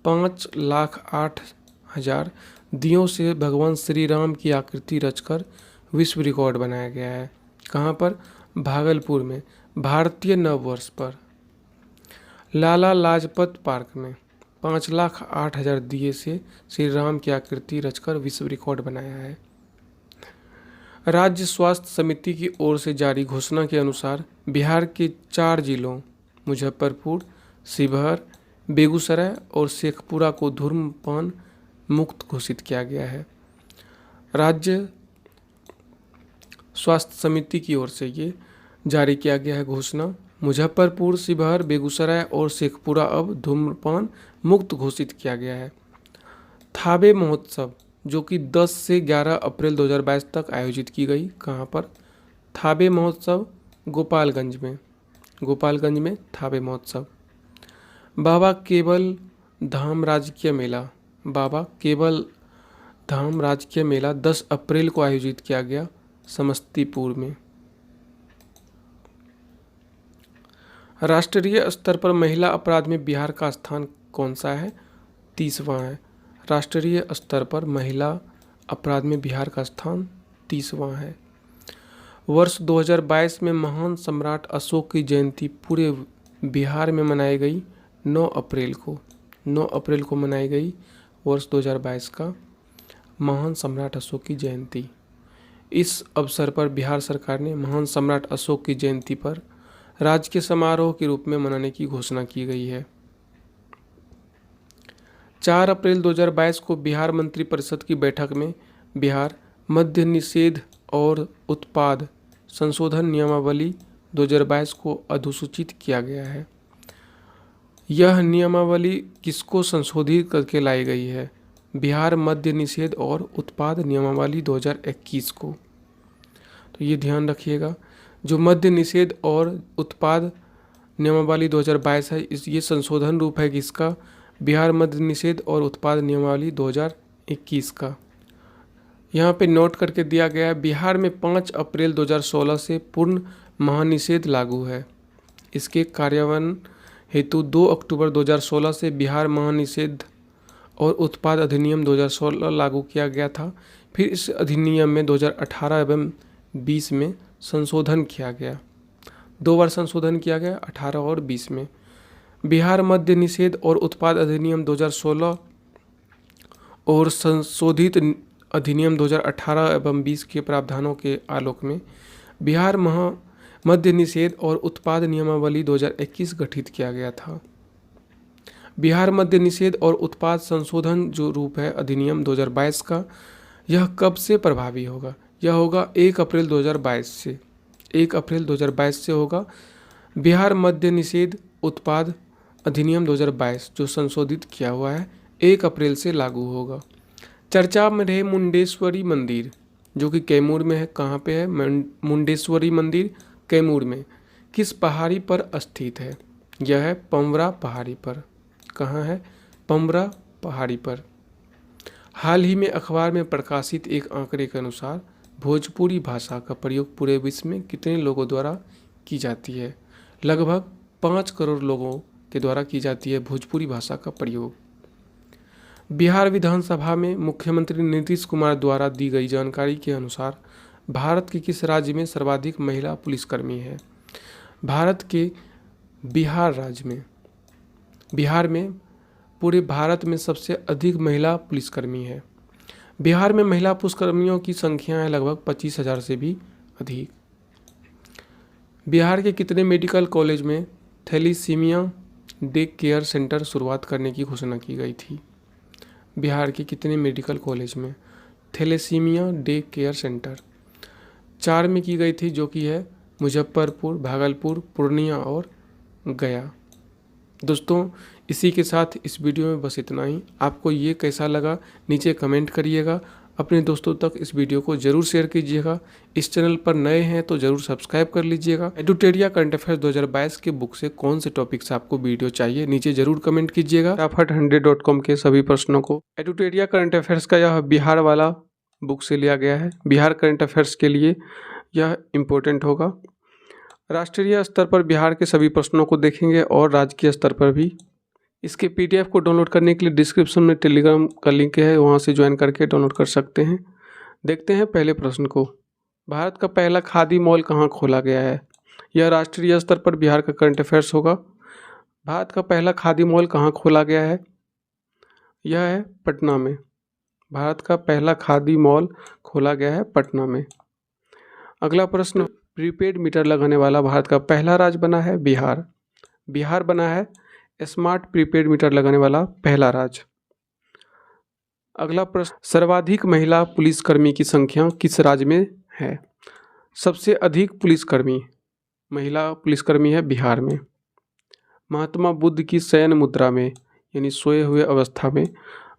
5,08,000 दियों से भगवान श्री राम की आकृति रचकर विश्व रिकॉर्ड बनाया गया है। कहाँ पर? भागलपुर में भारतीय नववर्ष पर लाला लाजपत पार्क में 5,08,000 दिए से श्री राम की आकृति रचकर विश्व रिकॉर्ड बनाया है। राज्य स्वास्थ्य समिति की ओर से जारी घोषणा के अनुसार बिहार के 4 जिलों मुजफ्फरपुर, शिवहर, बेगूसराय और शेखपुरा को धूम्रपान मुक्त घोषित किया गया है। राज्य स्वास्थ्य समिति की ओर से ये जारी किया गया है घोषणा। मुजफ्फरपुर, शिवहर, बेगूसराय और शेखपुरा अब धूम्रपान मुक्त घोषित किया गया है। थाबे महोत्सव जो कि 10 से 11 अप्रैल 2022 तक आयोजित की गई। कहाँ पर? थाबे महोत्सव गोपालगंज में थाबे महोत्सव। बाबा केवल धाम राजकीय मेला 10 अप्रैल को आयोजित किया गया समस्तीपुर में। राष्ट्रीय स्तर पर महिला अपराध में बिहार का स्थान कौन सा है? 30वां है। राष्ट्रीय स्तर पर महिला अपराध में बिहार का स्थान 30वां है। वर्ष 2022 में महान सम्राट अशोक की जयंती पूरे बिहार में मनाई गई। 9 अप्रैल को मनाई गई वर्ष 2022 का महान सम्राट अशोक की जयंती। इस अवसर पर बिहार सरकार ने महान सम्राट अशोक की जयंती पर राजकीय समारोह के रूप में मनाने की घोषणा की गई है। 4 अप्रैल 2022 को बिहार मंत्रिपरिषद की बैठक में बिहार मद्य निषेध और उत्पाद संशोधन नियमावली 2022 को अधिसूचित किया गया है। यह नियमावली किसको संशोधित करके लाई गई है? बिहार मद्य निषेध और उत्पाद नियमावली 2021 को। तो ये ध्यान रखिएगा, जो मद्य निषेध और उत्पाद नियमावली 2022 है, ये संशोधन रूप है किसका? बिहार मद्य निषेध और उत्पाद नियमावली 2021 का। यहाँ पे नोट करके दिया गया है, बिहार में 5 अप्रैल 2016 से पूर्ण महानिषेध लागू है। इसके कार्यान्वयन हेतु 2 अक्टूबर 2016 से बिहार महानिषेध और उत्पाद अधिनियम 2016 लागू किया गया था। फिर इस अधिनियम में 2018 एवं 20 में संशोधन किया गया। 2 बार संशोधन किया गया, 18 और 20 में। बिहार मद्य निषेध और उत्पाद अधिनियम 2016 और संशोधित अधिनियम 2018 एवं 20 के प्रावधानों के आलोक में बिहार मद्य निषेध और उत्पाद नियमावली 2021 गठित किया गया था। बिहार मद्य निषेध और उत्पाद संशोधन जो रूप है अधिनियम 2022 का, यह कब से प्रभावी होगा? यह होगा 1 अप्रैल 2022 से। 1 अप्रैल 2022 से होगा। बिहार मद्य निषेध उत्पाद अधिनियम 2022 जो संशोधित किया हुआ है 1 अप्रैल से लागू होगा। चर्चा में रहे मुंडेश्वरी मंदिर जो कि कैमूर में है। कहाँ पे है? मुंडेश्वरी मंदिर कैमूर में किस पहाड़ी पर स्थित है? यह है पमरा पहाड़ी पर। कहाँ है? पमरा पहाड़ी पर। हाल ही में अखबार में प्रकाशित एक आंकड़े के अनुसार भोजपुरी भाषा का प्रयोग पूरे विश्व में कितने लोगों द्वारा की जाती है? लगभग 5 करोड़ लोगों के द्वारा की जाती है भोजपुरी भाषा का प्रयोग। बिहार विधानसभा में मुख्यमंत्री नीतीश कुमार द्वारा दी गई जानकारी के अनुसार भारत के किस राज्य में सर्वाधिक महिला पुलिसकर्मी है? भारत के बिहार राज्य में, बिहार में पूरे भारत में सबसे अधिक महिला पुलिसकर्मी है। बिहार में महिला पुलिसकर्मियों की संख्या है लगभग 25,000 से भी अधिक। बिहार के कितने मेडिकल कॉलेज में थैलीसीमिया डे केयर सेंटर शुरुआत करने की घोषणा की गई थी? बिहार के कितने मेडिकल कॉलेज में थैलेसीमिया डे केयर सेंटर? 4 में की गई थी, जो कि है मुजफ्फरपुर, भागलपुर, पूर्णिया और गया। दोस्तों, इसी के साथ इस वीडियो में बस इतना ही। आपको ये कैसा लगा नीचे कमेंट करिएगा। अपने दोस्तों तक इस वीडियो को ज़रूर शेयर कीजिएगा। इस चैनल पर नए हैं तो ज़रूर सब्सक्राइब कर लीजिएगा। एडुटेरिया करंट अफेयर्स 2022 के बुक से कौन से टॉपिक्स आपको वीडियो चाहिए नीचे ज़रूर कमेंट कीजिएगा। fat100.com के सभी प्रश्नों को एडुटेरिया करंट अफेयर्स का यह बिहार वाला बुक से लिया गया है। बिहार करंट अफेयर्स के लिए यह इम्पोर्टेंट होगा। राष्ट्रीय स्तर पर बिहार के सभी प्रश्नों को देखेंगे और राज्य के स्तर पर भी। इसके PDF को डाउनलोड करने के लिए डिस्क्रिप्शन में टेलीग्राम का लिंक है, वहाँ से ज्वाइन करके डाउनलोड कर सकते हैं। देखते हैं पहले प्रश्न को। भारत का पहला खादी मॉल कहाँ खोला गया है? यह राष्ट्रीय स्तर पर बिहार का करंट अफेयर्स होगा। भारत का पहला खादी मॉल कहाँ खोला गया है? यह है पटना में। भारत का पहला खादी मॉल खोला गया है पटना में। अगला प्रश्न, प्रीपेड मीटर लगाने वाला भारत का पहला राज्य बना है बिहार। बिहार बना है स्मार्ट प्रीपेड मीटर लगाने वाला पहला राज्य। अगला प्रश्न, सर्वाधिक महिला पुलिसकर्मी की संख्या किस राज्य में है? सबसे अधिक पुलिसकर्मी महिला पुलिसकर्मी है बिहार में। महात्मा बुद्ध की शयन मुद्रा में यानी सोए हुए अवस्था में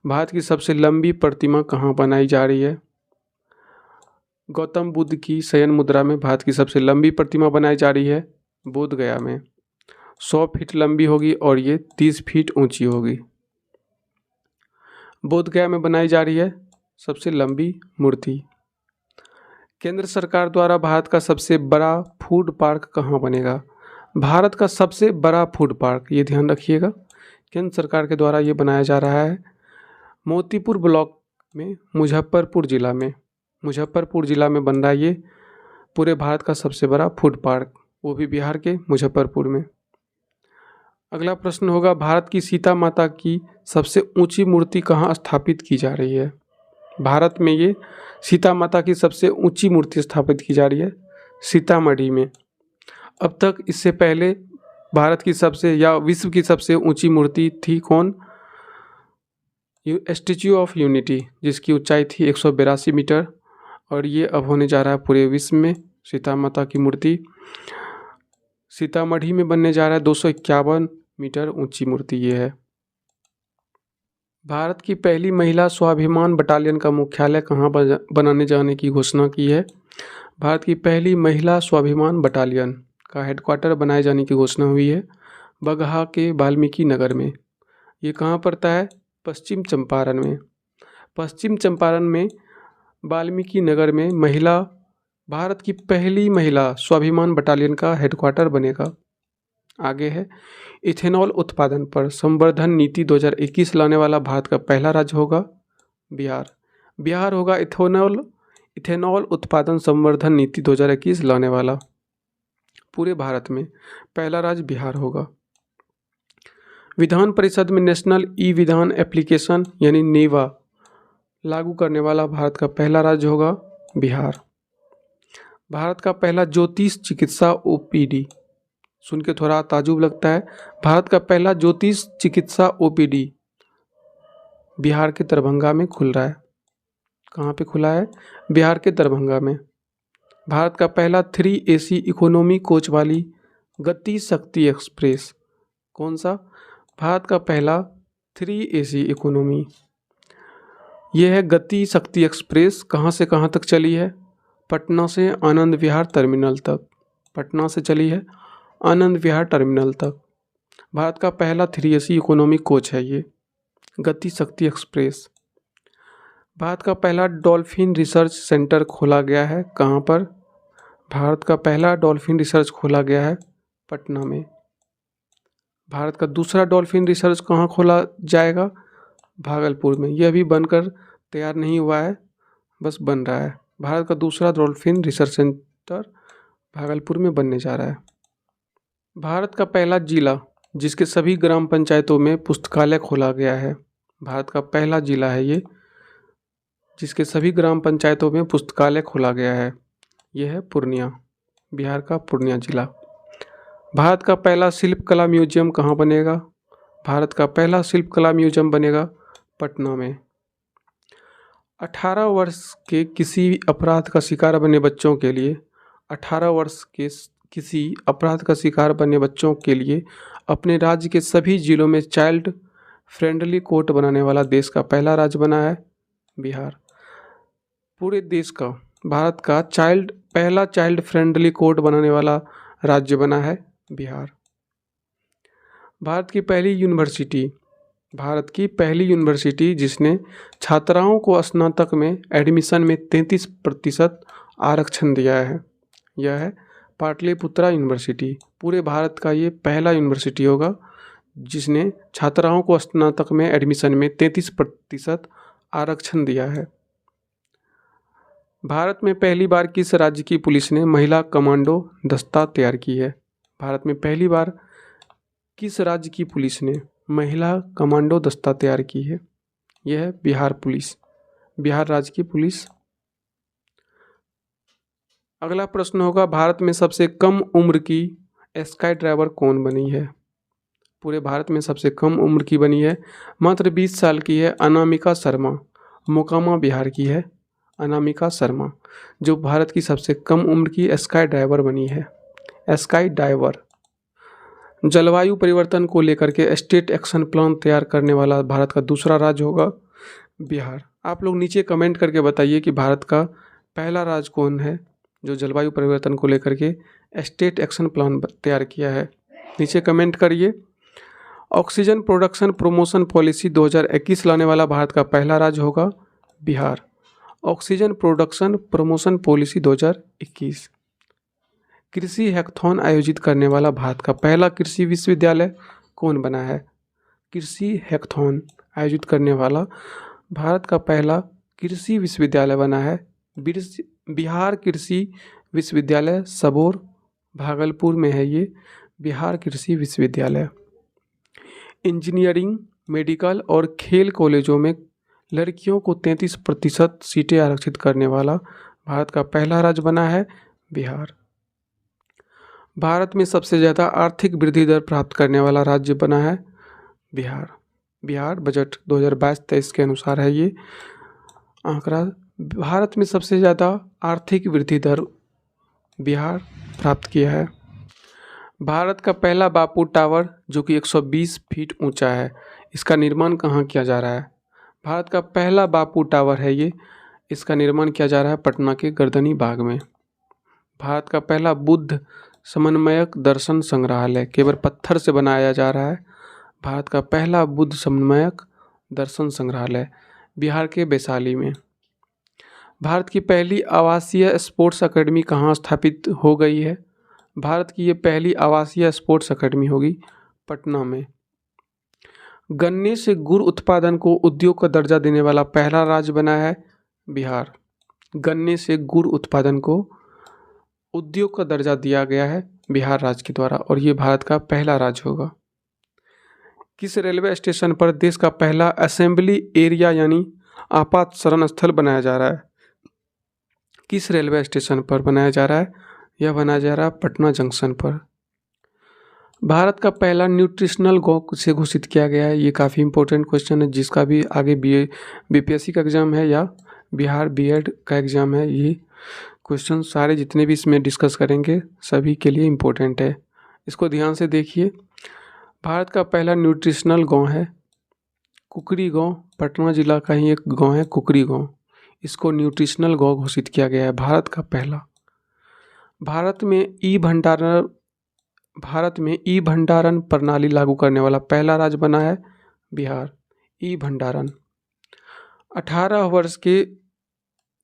भारत की सबसे लंबी प्रतिमा कहाँ बनाई जा रही है? गौतम बुद्ध की शयन मुद्रा में भारत की सबसे लंबी प्रतिमा बनाई जा रही है बोध गया में। 100 फीट लंबी होगी और ये 30 फीट ऊंची होगी। बोध गया में बनाई जा रही है सबसे लंबी मूर्ति। केंद्र सरकार द्वारा भारत का सबसे बड़ा फूड पार्क कहाँ बनेगा? भारत का सबसे बड़ा फूड पार्क, ये ध्यान रखिएगा, केंद्र सरकार के द्वारा ये बनाया जा रहा है मोतीपुर ब्लॉक में, मुजफ्फरपुर जिला में। मुजफ्फरपुर जिला में बन रहा है ये पूरे भारत का सबसे बड़ा फूड पार्क, वो भी बिहार के मुजफ्फरपुर में। अगला प्रश्न होगा, भारत की सीता माता की सबसे ऊंची मूर्ति कहाँ स्थापित की जा रही है? भारत में ये सीता माता की सबसे ऊंची मूर्ति स्थापित की जा रही है सीतामढ़ी में। अब तक इससे पहले भारत की सबसे या विश्व की सबसे ऊंची मूर्ति थी कौन? स्टैच्यू ऑफ यूनिटी, जिसकी ऊंचाई थी 182 मीटर, और ये अब होने जा रहा है पूरे विश्व में सीता माता की मूर्ति। सीतामढ़ी में बनने जा रहा है 251 मीटर ऊंची मूर्ति ये है। भारत की पहली महिला स्वाभिमान बटालियन का मुख्यालय कहाँ बनाने जाने की घोषणा की है? भारत की पहली महिला स्वाभिमान बटालियन का हेडक्वार्टर बनाए जाने की घोषणा हुई है बगहा के वाल्मीकि नगर में। ये कहाँ पड़ता है? पश्चिम चंपारण में। पश्चिम चंपारण में वाल्मीकि नगर में भारत की पहली महिला स्वाभिमान बटालियन का हेडक्वार्टर बनेगा। आगे है, इथेनॉल उत्पादन पर संवर्धन नीति 2021 लाने वाला भारत का पहला राज्य होगा बिहार। बिहार होगा इथेनॉल उत्पादन संवर्धन नीति 2021 लाने वाला। पूरे भारत में पहला राज्य बिहार होगा। विधान परिषद में नेशनल ई विधान एप्लीकेशन यानी नेवा लागू करने वाला भारत का पहला राज्य होगा बिहार। भारत का पहला ज्योतिष चिकित्सा OPD, सुन के थोड़ा ताजुब लगता है, भारत का पहला ज्योतिष चिकित्सा OPD बिहार के दरभंगा में खुल रहा है। कहाँ पे खुला है? बिहार के दरभंगा में। भारत का पहला 3 AC इकोनॉमी कोच वाली गति शक्ति एक्सप्रेस, कौन सा? भारत का पहला 3 AC इकोनॉमी, ये है गति शक्ति एक्सप्रेस। कहाँ से कहाँ तक चली है? पटना से आनंद विहार टर्मिनल तक। पटना से चली है आनंद विहार टर्मिनल तक। भारत का पहला 3 AC इकोनॉमी कोच है ये गति शक्ति एक्सप्रेस। भारत का पहला डॉल्फिन रिसर्च सेंटर खोला गया है कहाँ पर? भारत का पहला डॉल्फिन रिसर्च खोला गया है पटना में। भारत का दूसरा डॉल्फिन रिसर्च कहाँ खोला जाएगा? भागलपुर में। यह भी बनकर तैयार नहीं हुआ है, बस बन रहा है। भारत का दूसरा डॉल्फिन रिसर्च सेंटर भागलपुर में बनने जा रहा है। भारत का पहला जिला जिसके सभी ग्राम पंचायतों में पुस्तकालय खोला गया है। भारत का पहला जिला है ये, जिसके सभी ग्राम पंचायतों में पुस्तकालय खोला गया है। यह है पूर्णिया, बिहार का पूर्णिया जिला। भारत का पहला शिल्पकला म्यूजियम कहाँ बनेगा? भारत का पहला शिल्पकला म्यूजियम बनेगा पटना में। 18 वर्ष के किसी अपराध का शिकार बने बच्चों के लिए 18 वर्ष के किसी अपराध का शिकार बने बच्चों के लिए अपने राज्य के सभी जिलों में चाइल्ड फ्रेंडली कोर्ट बनाने वाला देश का पहला राज्य बना है बिहार। पूरे देश का भारत का पहला चाइल्ड फ्रेंडली कोर्ट बनाने वाला राज्य बना है बिहार। भारत की पहली यूनिवर्सिटी जिसने छात्राओं को स्नातक में एडमिशन में 33% आरक्षण दिया है, यह है पाटलिपुत्रा यूनिवर्सिटी। पूरे भारत का ये पहला यूनिवर्सिटी होगा जिसने छात्राओं को स्नातक में एडमिशन में 33% आरक्षण दिया है। भारत में पहली बार किस राज्य की पुलिस ने महिला कमांडो दस्ता तैयार की है? भारत में पहली बार किस राज्य की पुलिस ने महिला कमांडो दस्ता तैयार की है? यह है बिहार पुलिस, बिहार राज्य की पुलिस। अगला प्रश्न होगा, भारत में सबसे कम उम्र की स्काई ड्राइवर कौन बनी है? पूरे भारत में सबसे कम उम्र की बनी है, मात्र 20 साल की है, अनामिका शर्मा। मोकामा बिहार की है अनामिका शर्मा, जो भारत की सबसे कम उम्र की स्काई ड्राइवर बनी है। Sky diver. जलवायु परिवर्तन को लेकर के स्टेट एक्शन प्लान तैयार करने वाला भारत का दूसरा राज्य होगा बिहार। आप लोग नीचे कमेंट करके बताइए कि भारत का पहला राज्य कौन है जो जलवायु परिवर्तन को लेकर के स्टेट एक्शन प्लान तैयार किया है। नीचे कमेंट करिए। ऑक्सीजन प्रोडक्शन प्रमोशन पॉलिसी 2021 लाने वाला भारत का पहला राज्य होगा Bihar. Oxygen production promotion policy 2021। कृषि हैकाथॉन आयोजित करने वाला भारत का पहला कृषि विश्वविद्यालय कौन बना है? कृषि हैकाथॉन आयोजित करने वाला भारत का पहला कृषि विश्वविद्यालय बना है बिहार कृषि विश्वविद्यालय सबौर, भागलपुर में है ये बिहार कृषि विश्वविद्यालय। इंजीनियरिंग, मेडिकल और खेल कॉलेजों में लड़कियों को 33% सीटें आरक्षित करने वाला भारत का पहला राज्य बना है बिहार। भारत में सबसे ज़्यादा आर्थिक वृद्धि दर प्राप्त करने वाला राज्य बना है बिहार। बिहार बजट 2022-23 के अनुसार है ये आंकड़ा। भारत में सबसे ज़्यादा आर्थिक वृद्धि दर बिहार प्राप्त किया है। भारत का पहला बापू टावर जो कि 120 फीट ऊंचा है, इसका निर्माण कहाँ किया जा रहा है? भारत का पहला बापू टावर है ये, इसका निर्माण किया जा रहा है पटना के गर्दनी बाग में। भारत का पहला बुद्ध समन्वयक दर्शन संग्रहालय केवल पत्थर से बनाया जा रहा है। भारत का पहला बुद्ध समन्वयक दर्शन संग्रहालय बिहार के वैशाली में। भारत की पहली आवासीय स्पोर्ट्स अकेडमी कहाँ स्थापित हो गई है? भारत की ये पहली आवासीय स्पोर्ट्स अकेडमी होगी पटना में। गन्ने से गुड़ उत्पादन को उद्योग का दर्जा देने वाला पहला राज्य बना है बिहार। गन्ने से गुड़ उत्पादन को उद्योग का दर्जा दिया गया है बिहार राज्य के द्वारा और ये भारत का पहला राज्य होगा। किस रेलवे स्टेशन पर देश का पहला असेंबली एरिया यानी आपात शरण स्थल बनाया जा रहा है? किस रेलवे स्टेशन पर बनाया जा रहा है? यह बनाया जा रहा है पटना जंक्शन पर। भारत का पहला न्यूट्रिशनल गौ से घोषित किया गया है। ये काफ़ी इंपॉर्टेंट क्वेश्चन है जिसका भी आगे बीपीएससी का एग्ज़ाम है या बिहार बीएड का एग्ज़ाम है। ये क्वेश्चन सारे जितने भी इसमें डिस्कस करेंगे सभी के लिए इम्पोर्टेंट है, इसको ध्यान से देखिए। भारत का पहला न्यूट्रिशनल गांव है कुकरी गांव, पटना जिला का ही एक गांव है कुकरी गांव, इसको न्यूट्रिशनल गांव घोषित किया गया है भारत का पहला। भारत में ई भंडारण प्रणाली लागू करने वाला पहला राज्य बना है बिहार। ई भंडारण 18 वर्ष के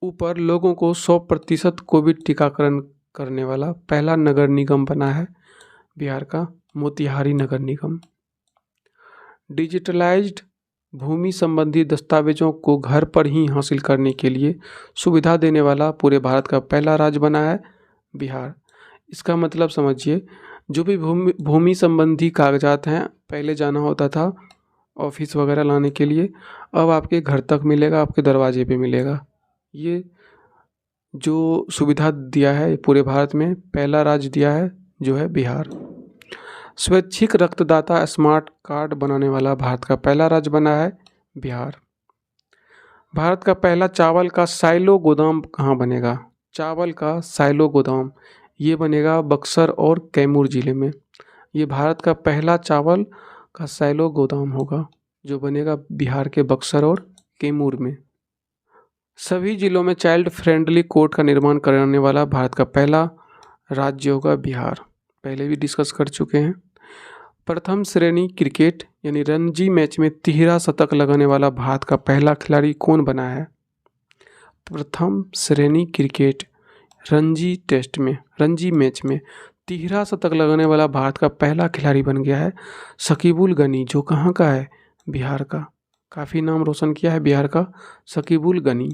ऊपर लोगों को 100% कोविड टीकाकरण करने वाला पहला नगर निगम बना है बिहार का मोतिहारी नगर निगम। डिजिटलाइज्ड भूमि संबंधी दस्तावेजों को घर पर ही हासिल करने के लिए सुविधा देने वाला पूरे भारत का पहला राज्य बना है बिहार। इसका मतलब समझिए, जो भी भूमि भूमि संबंधी कागजात हैं, पहले जाना होता था ऑफिस वगैरह लाने के लिए, अब आपके घर तक मिलेगा, आपके दरवाजे पे मिलेगा। ये जो सुविधा दिया है पूरे भारत में पहला राज्य दिया है जो है बिहार। स्वैच्छिक रक्तदाता स्मार्ट कार्ड बनाने वाला भारत का पहला राज्य बना है बिहार। भारत का पहला चावल का साइलो गोदाम कहाँ बनेगा? चावल का साइलो गोदाम ये बनेगा बक्सर और कैमूर जिले में। ये भारत का पहला चावल का साइलो गोदाम होगा जो बनेगा बिहार के बक्सर और कैमूर में। सभी जिलों में चाइल्ड फ्रेंडली कोर्ट का निर्माण कराने वाला भारत का पहला राज्य होगा बिहार। पहले भी डिस्कस कर चुके हैं। प्रथम श्रेणी क्रिकेट यानी रणजी मैच में तिहरा शतक लगाने वाला भारत का पहला खिलाड़ी कौन बना है? प्रथम श्रेणी क्रिकेट रणजी मैच में तिहरा शतक लगाने वाला भारत का पहला खिलाड़ी बन गया है शकीबुल गनी, जो कहाँ का है? बिहार का। काफ़ी नाम रोशन किया है बिहार का शकीबुल गनी।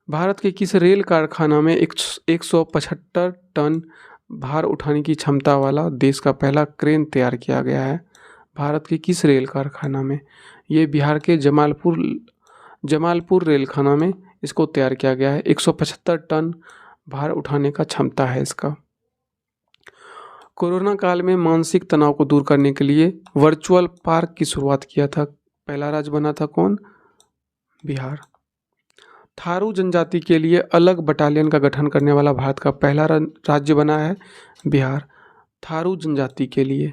भारत के किस रेल कारखाना में 175 टन भार उठाने की क्षमता वाला देश का पहला क्रेन तैयार किया गया है? भारत के किस रेल कारखाना में? ये बिहार के जमालपुर रेल खाना में इसको तैयार किया गया है। 175 टन भार उठाने का क्षमता है इसका। कोरोना काल में मानसिक तनाव को दूर करने के लिए वर्चुअल पार्क की शुरुआत किया था, पहला राज्य बना था कौन? बिहार। थारू जनजाति के लिए अलग बटालियन का गठन करने वाला भारत का पहला राज्य बना है बिहार। थारू जनजाति के लिए।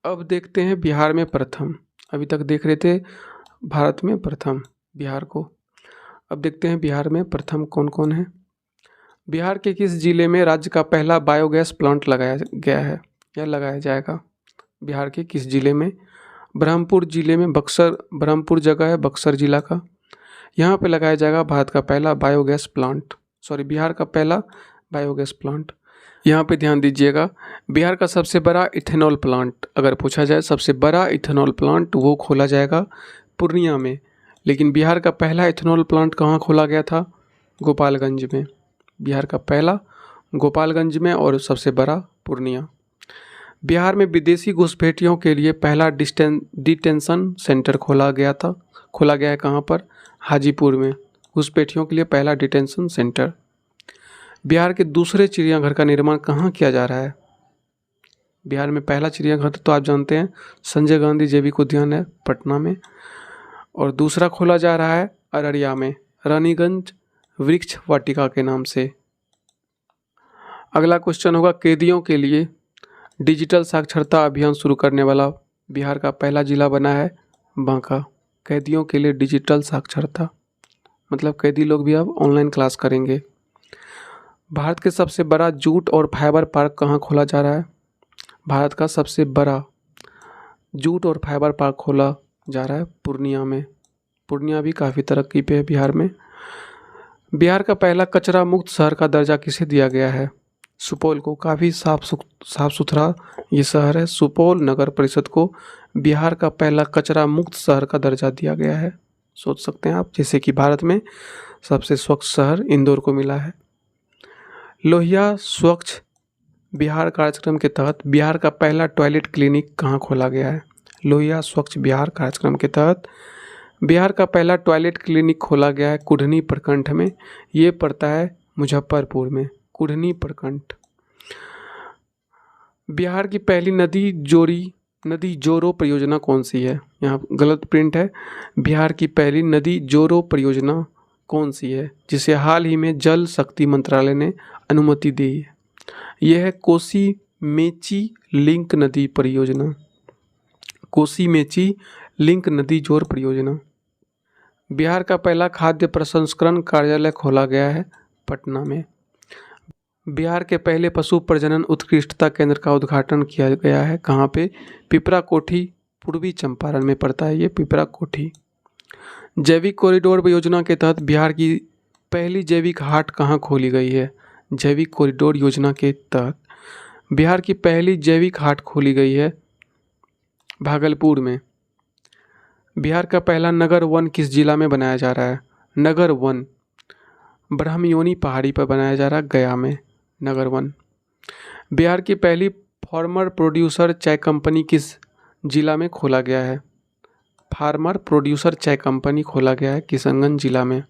अब देखते हैं बिहार में प्रथम। अभी तक देख रहे थे भारत में प्रथम बिहार को। अब देखते हैं बिहार में प्रथम कौन कौन है। बिहार के किस जिले में राज्य का पहला बायोगैस प्लांट लगाया गया है या लगाया जाएगा? बिहार के किस जिले में? ब्रह्मपुर जिले में। बक्सर, ब्रह्मपुर जगह है बक्सर जिला का। यहाँ पे लगाया जाएगा भारत का पहला बायोगैस प्लांट, बिहार का पहला बायोगैस प्लांट। यहाँ पे ध्यान दीजिएगा, बिहार का सबसे बड़ा इथेनॉल प्लांट अगर पूछा जाए, सबसे बड़ा इथेनॉल प्लांट वो खोला जाएगा पूर्णिया में। लेकिन बिहार का पहला इथेनॉल प्लांट कहाँ खोला गया था? गोपालगंज में। बिहार का पहला गोपालगंज में और सबसे बड़ा पूर्णिया। बिहार में विदेशी घुसपैठियों के लिए पहला डिटेंशन सेंटर खोला गया है कहाँ पर? हाजीपुर में। घुसपैठियों के लिए पहला डिटेंशन सेंटर। बिहार के दूसरे चिड़ियाघर का निर्माण कहाँ किया जा रहा है? बिहार में पहला चिड़ियाघर तो आप जानते हैं संजय गांधी जैविक उद्यान है पटना में, और दूसरा खोला जा रहा है अररिया में रानीगंज वृक्ष वाटिका के नाम से। अगला क्वेश्चन होगा, कैदियों के लिए डिजिटल साक्षरता अभियान शुरू करने वाला बिहार का पहला जिला बना है बांका। कैदियों के लिए डिजिटल साक्षरता मतलब कैदी लोग भी अब ऑनलाइन क्लास करेंगे। भारत के सबसे बड़ा जूट और फाइबर पार्क कहाँ खोला जा रहा है? भारत का सबसे बड़ा जूट और फाइबर पार्क खोला जा रहा है पूर्णिया में। पूर्णिया भी काफ़ी तरक्की पे है बिहार में। बिहार का पहला कचरा मुक्त शहर का दर्जा किसे दिया गया है? सुपौल को। काफ़ी साफ सुथरा ये शहर है। सुपौल नगर परिषद को बिहार का पहला कचरा मुक्त शहर का दर्जा दिया गया है। सोच सकते हैं आप, जैसे कि भारत में सबसे स्वच्छ शहर इंदौर को मिला है। लोहिया स्वच्छ बिहार कार्यक्रम के तहत बिहार का पहला टॉयलेट क्लिनिक कहाँ खोला गया है? लोहिया स्वच्छ बिहार कार्यक्रम के तहत बिहार का पहला टॉयलेट क्लिनिक खोला गया है कुढ़नी प्रखंड में। ये पड़ता है मुजफ्फरपुर में, कुढ़नी प्रखंड। बिहार की पहली नदी जोरो परियोजना कौन सी है? यहाँ गलत प्रिंट है। बिहार की पहली नदी जोरो परियोजना कौन सी है जिसे हाल ही में जल शक्ति मंत्रालय ने अनुमति दी है? यह है कोसी मेची लिंक नदी परियोजना। कोसी मेची लिंक नदी जोड़ परियोजना। बिहार का पहला खाद्य प्रसंस्करण कार्यालय खोला गया है पटना में। बिहार के पहले पशु प्रजनन उत्कृष्टता केंद्र का उद्घाटन किया गया है कहाँ पे? पिपरा कोठी, पूर्वी चंपारण में पड़ता है ये पिपरा कोठी। जैविक कॉरिडोर योजना के तहत बिहार की पहली जैविक हाट कहाँ खोली गई है? जैविक कॉरिडोर योजना के तहत बिहार की पहली जैविक हाट खोली गई है भागलपुर में। बिहार का पहला नगर वन किस जिला में बनाया जा रहा है? नगर वन ब्रह्मयोनी पहाड़ी पर बनाया जा रहा है, गया में नगर वन। बिहार की पहली फार्मर प्रोड्यूसर चाय कंपनी किस जिला में खोला गया है? फार्मर प्रोड्यूसर चाय कंपनी खोला गया है किशनगंज जिला में।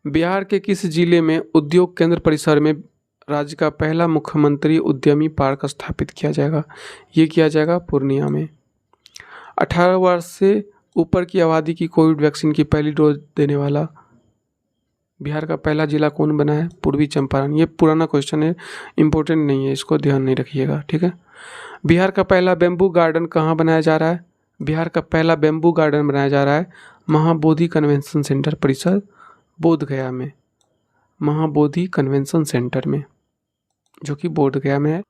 बिहार के किस जिले में उद्योग केंद्र परिसर में राज्य का पहला मुख्यमंत्री उद्यमी पार्क स्थापित किया जाएगा? ये किया जाएगा पूर्णिया में। 18 वर्ष से ऊपर की आबादी की कोविड वैक्सीन की पहली डोज देने वाला बिहार का पहला जिला कौन बना है? पूर्वी चंपारण। ये पुराना क्वेश्चन है, इम्पोर्टेंट नहीं है, इसको ध्यान नहीं रखिएगा, ठीक है। बिहार का पहला बेम्बू गार्डन कहाँ बनाया जा रहा है? बिहार का पहला बेम्बू गार्डन बनाया जा रहा है महाबोधि कन्वेंशन सेंटर परिसर, बोधगया में। महाबोधि कन्वेंशन सेंटर में, जो कि बोधगया में है।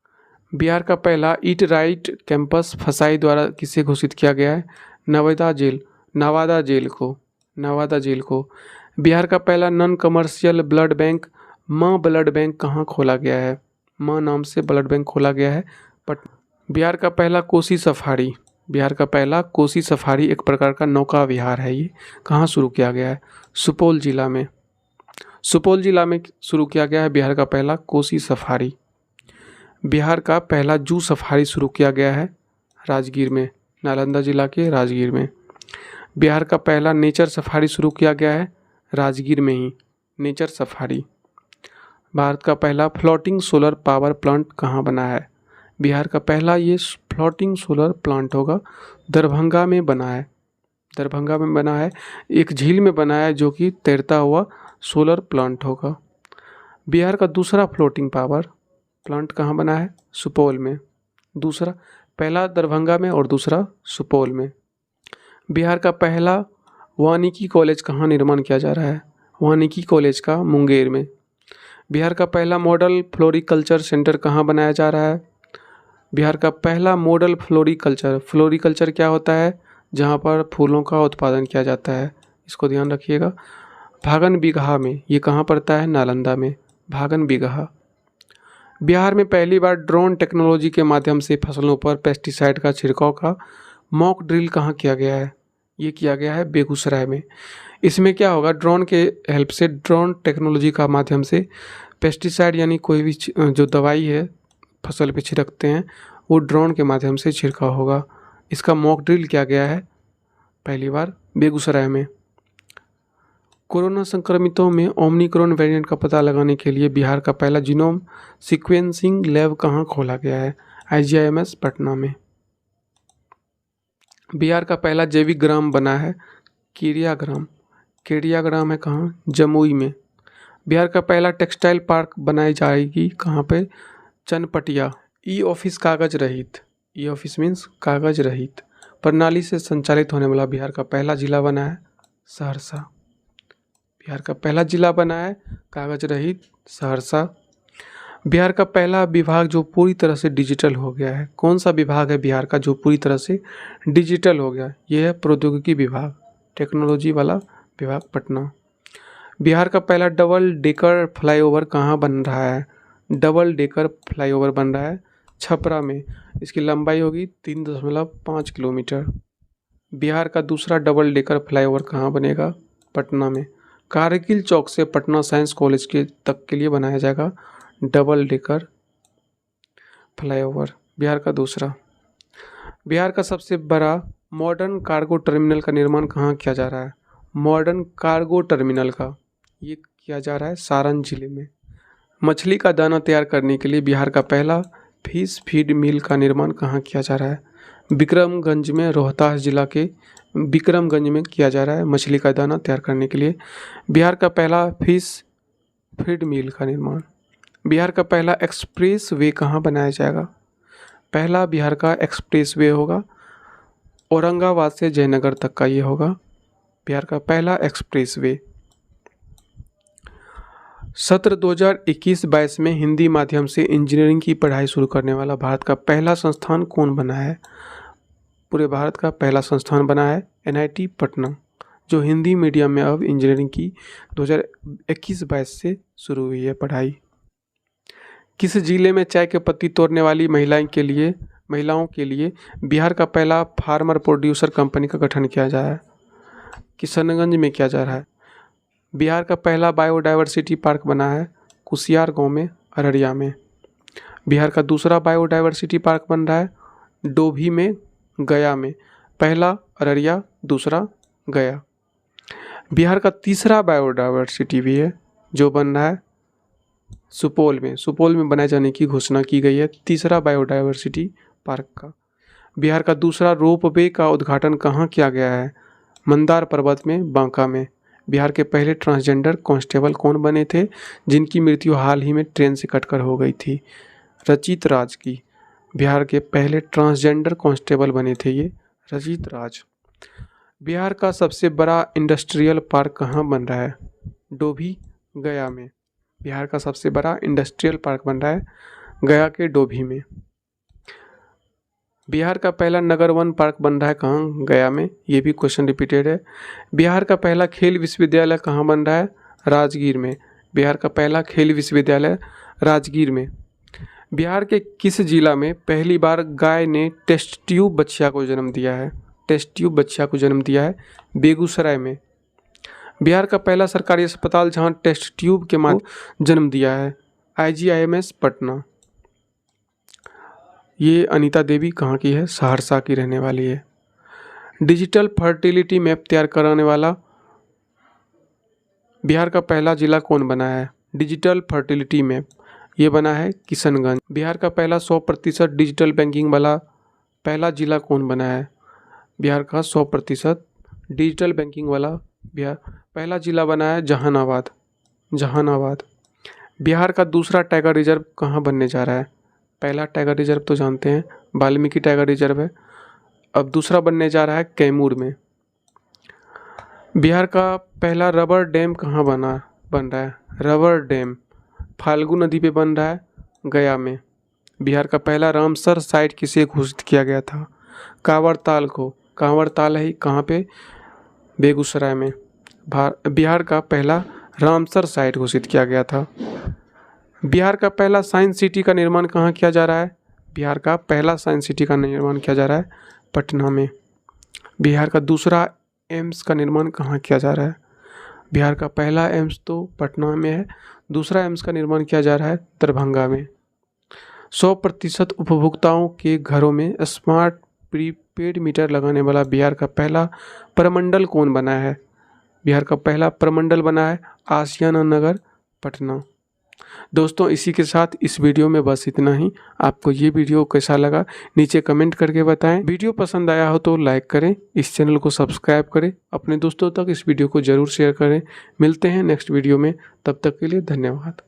बिहार का पहला ईट राइट कैंपस फसाई द्वारा किसे घोषित किया गया है? नवादा जेल को। बिहार का पहला non commercial blood bank blood bank कहाँ खोला गया है? नाम से ब्लड बैंक खोला गया है बिहार का पहला कोसी सफारी एक प्रकार का नौका विहार है, ये कहाँ शुरू किया गया है? सुपौल जिला में शुरू किया गया है बिहार का पहला कोसी सफारी। बिहार का पहला जू सफारी शुरू किया गया है राजगीर में, नालंदा जिला के राजगीर में। बिहार का पहला नेचर सफारी शुरू किया गया है राजगीर में ही, नेचर सफारी। भारत का पहला फ्लोटिंग सोलर पावर प्लांट कहाँ बना है? बिहार का पहला ये फ्लोटिंग सोलर प्लांट होगा दरभंगा में बना है, एक झील में बना है, जो कि तैरता हुआ सोलर प्लांट होगा। बिहार का दूसरा फ्लोटिंग पावर प्लांट कहाँ बना है? सुपौल में। दूसरा, पहला दरभंगा में और दूसरा सुपौल में। बिहार का पहला वानिकी कॉलेज कहाँ निर्माण किया जा रहा है? वानिकी कॉलेज का मुंगेर में। बिहार का पहला मॉडल फ्लोरिकल्चर सेंटर कहाँ बनाया जा रहा है? बिहार का पहला मॉडल फ्लोरिकल्चर क्या होता है? जहाँ पर फूलों का उत्पादन किया जाता है, इसको ध्यान रखिएगा। भागन बिगहा में, ये कहाँ पड़ता है? नालंदा में, भागन बिगहा। बिहार में पहली बार ड्रोन टेक्नोलॉजी के माध्यम से फसलों पर पेस्टिसाइड का छिड़काव का मॉक ड्रिल कहाँ किया गया है? ये किया गया है बेगूसराय में। इसमें क्या होगा? ड्रोन के हेल्प से, ड्रोन टेक्नोलॉजी का माध्यम से पेस्टिसाइड यानी कोई भी जो दवाई है फसल पे छिड़कते हैं, वो ड्रोन के माध्यम से छिड़काव होगा। इसका मॉक ड्रिल किया गया है पहली बार बेगूसराय में। कोरोना संक्रमितों में ओमिक्रॉन वेरिएंट का पता लगाने के लिए बिहार का पहला जीनोम सीक्वेंसिंग लैब कहाँ खोला गया है? IGIMS पटना में। बिहार का पहला जैविक ग्राम बना है केडिया ग्राम है कहाँ? जमुई में। बिहार का पहला टेक्सटाइल पार्क बनाई जाएगी कहाँ पे? चनपटिया। ई ऑफिस मीन्स कागज रहित प्रणाली से संचालित होने वाला बिहार का पहला जिला बना है सहरसा। बिहार का पहला जिला बना है कागज रहित सहरसा। बिहार का पहला विभाग जो पूरी तरह से डिजिटल हो गया है, कौन सा विभाग है बिहार का जो पूरी तरह से डिजिटल हो गया? ये है प्रौद्योगिकी विभाग, टेक्नोलॉजी वाला विभाग पटना। बिहार का पहला डबल डेकर फ्लाईओवर कहाँ बन रहा है? डबल डेकर फ्लाईओवर बन रहा है छपरा में, इसकी लंबाई होगी 3.5 किलोमीटर। बिहार का दूसरा डबल डेकर फ्लाईओवर कहाँ बनेगा? पटना में। कारगिल चौक से पटना साइंस कॉलेज के तक के लिए बनाया जाएगा डबल डेकर फ्लाईओवर, बिहार का दूसरा। बिहार का सबसे बड़ा मॉडर्न कार्गो टर्मिनल का निर्माण कहाँ किया जा रहा है? मॉडर्न कार्गो टर्मिनल का ये किया जा रहा है सारण जिले में। मछली का दाना तैयार करने के लिए बिहार का पहला फिश फीड मिल का निर्माण कहाँ किया जा रहा है? विक्रमगंज में, रोहतास जिला के विक्रमगंज में किया जा रहा है मछली का दाना तैयार करने के लिए बिहार का पहला फिश फीड मिल का निर्माण। बिहार का पहला एक्सप्रेस वे कहाँ बनाया जाएगा? पहला बिहार का एक्सप्रेस वे होगा औरंगाबाद से जयनगर तक का, ये होगा बिहार का पहला एक्सप्रेस वे। सत्र 2021-22 में हिंदी माध्यम से इंजीनियरिंग की पढ़ाई शुरू करने वाला भारत का पहला संस्थान कौन बना है? पूरे भारत का पहला संस्थान बना है NIT पटना, जो हिंदी मीडियम में अब इंजीनियरिंग की 2021-22 से शुरू हुई है पढ़ाई। किस जिले में चाय के पत्ती तोड़ने वाली महिलाएं के लिए महिलाओं के लिए बिहार का पहला फार्मर प्रोड्यूसर कंपनी का गठन किया जा रहा है, किशनगंज में किया जा रहा है। बिहार का पहला बायोडायवर्सिटी पार्क बना है कुसियार गांव में, अररिया में। बिहार का दूसरा बायोडायवर्सिटी पार्क बन रहा है डोभी में, गया में। पहला अररिया, दूसरा गया। बिहार का तीसरा बायोडायवर्सिटी भी है जो बन रहा है सुपौल में। सुपौल में बनाए जाने की घोषणा की गई है तीसरा बायोडायवर्सिटी पार्क का। बिहार का दूसरा रोपवे का उद्घाटन कहाँ किया गया है? मंदार पर्वत में, बांका में। बिहार के पहले ट्रांसजेंडर कांस्टेबल कौन बने थे जिनकी मृत्यु हाल ही में ट्रेन से कटकर हो गई थी? रचित राज की। बिहार के पहले ट्रांसजेंडर कांस्टेबल बने थे ये रचित राज। बिहार का सबसे बड़ा इंडस्ट्रियल पार्क कहाँ बन रहा है? डोभी, गया में। बिहार का सबसे बड़ा इंडस्ट्रियल पार्क बन रहा है गया के डोभी में। बिहार का पहला नगर वन पार्क बन रहा है कहाँ? गया में। ये भी क्वेश्चन रिपीटेड है। बिहार का पहला खेल विश्वविद्यालय कहाँ बन रहा है? राजगीर में। बिहार का पहला खेल विश्वविद्यालय राजगीर में। बिहार के किस जिला में पहली बार गाय ने टेस्ट ट्यूब बच्चा को जन्म दिया है? टेस्ट ट्यूब बच्चा को जन्म दिया है बेगूसराय में। बिहार का पहला सरकारी अस्पताल जहां टेस्ट ट्यूब के माध्यम जन्म दिया है IGIMS पटना। ये अनीता देवी कहाँ की है? सहरसा की रहने वाली है। डिजिटल फर्टिलिटी मैप तैयार कराने वाला बिहार का पहला जिला कौन बना है? डिजिटल फर्टिलिटी मैप ये बना है किशनगंज। बिहार का पहला 100% डिजिटल बैंकिंग वाला पहला जिला कौन बना है? बिहार का 100% डिजिटल बैंकिंग वाला बिहार पहला जिला बना है जहानाबाद। जहानाबाद। बिहार का दूसरा टाइगर रिजर्व कहाँ बनने जा रहा है? पहला टाइगर रिजर्व तो जानते हैं वाल्मीकि टाइगर रिजर्व है, अब दूसरा बनने जा रहा है कैमूर में। बिहार का पहला रबर डैम कहाँ बन रहा है? रबर डैम फाल्गु नदी पे बन रहा है गया में। बिहार का पहला रामसर साइट किसे घोषित किया गया था? कांवरताल को। कांवरताल है कहाँ पे? बेगूसराय में। बिहार का पहला रामसर साइट घोषित किया गया था। बिहार का पहला साइंस सिटी का निर्माण कहाँ किया जा रहा है? बिहार का पहला साइंस सिटी का निर्माण किया जा रहा है पटना में। बिहार का दूसरा एम्स का निर्माण कहाँ किया जा रहा है? बिहार का पहला एम्स तो पटना में है, दूसरा एम्स का निर्माण किया जा रहा है दरभंगा में। 100% उपभोक्ताओं के घरों में स्मार्ट प्रीपेड मीटर लगाने वाला बिहार का पहला प्रमंडल कौन बना है? बिहार का पहला प्रमंडल बना है आशियाना नगर, पटना। दोस्तों इसी के साथ इस वीडियो में बस इतना ही। आपको ये वीडियो कैसा लगा नीचे कमेंट करके बताएं। वीडियो पसंद आया हो तो लाइक करें, इस चैनल को सब्सक्राइब करें, अपने दोस्तों तक इस वीडियो को ज़रूर शेयर करें। मिलते हैं नेक्स्ट वीडियो में, तब तक के लिए धन्यवाद।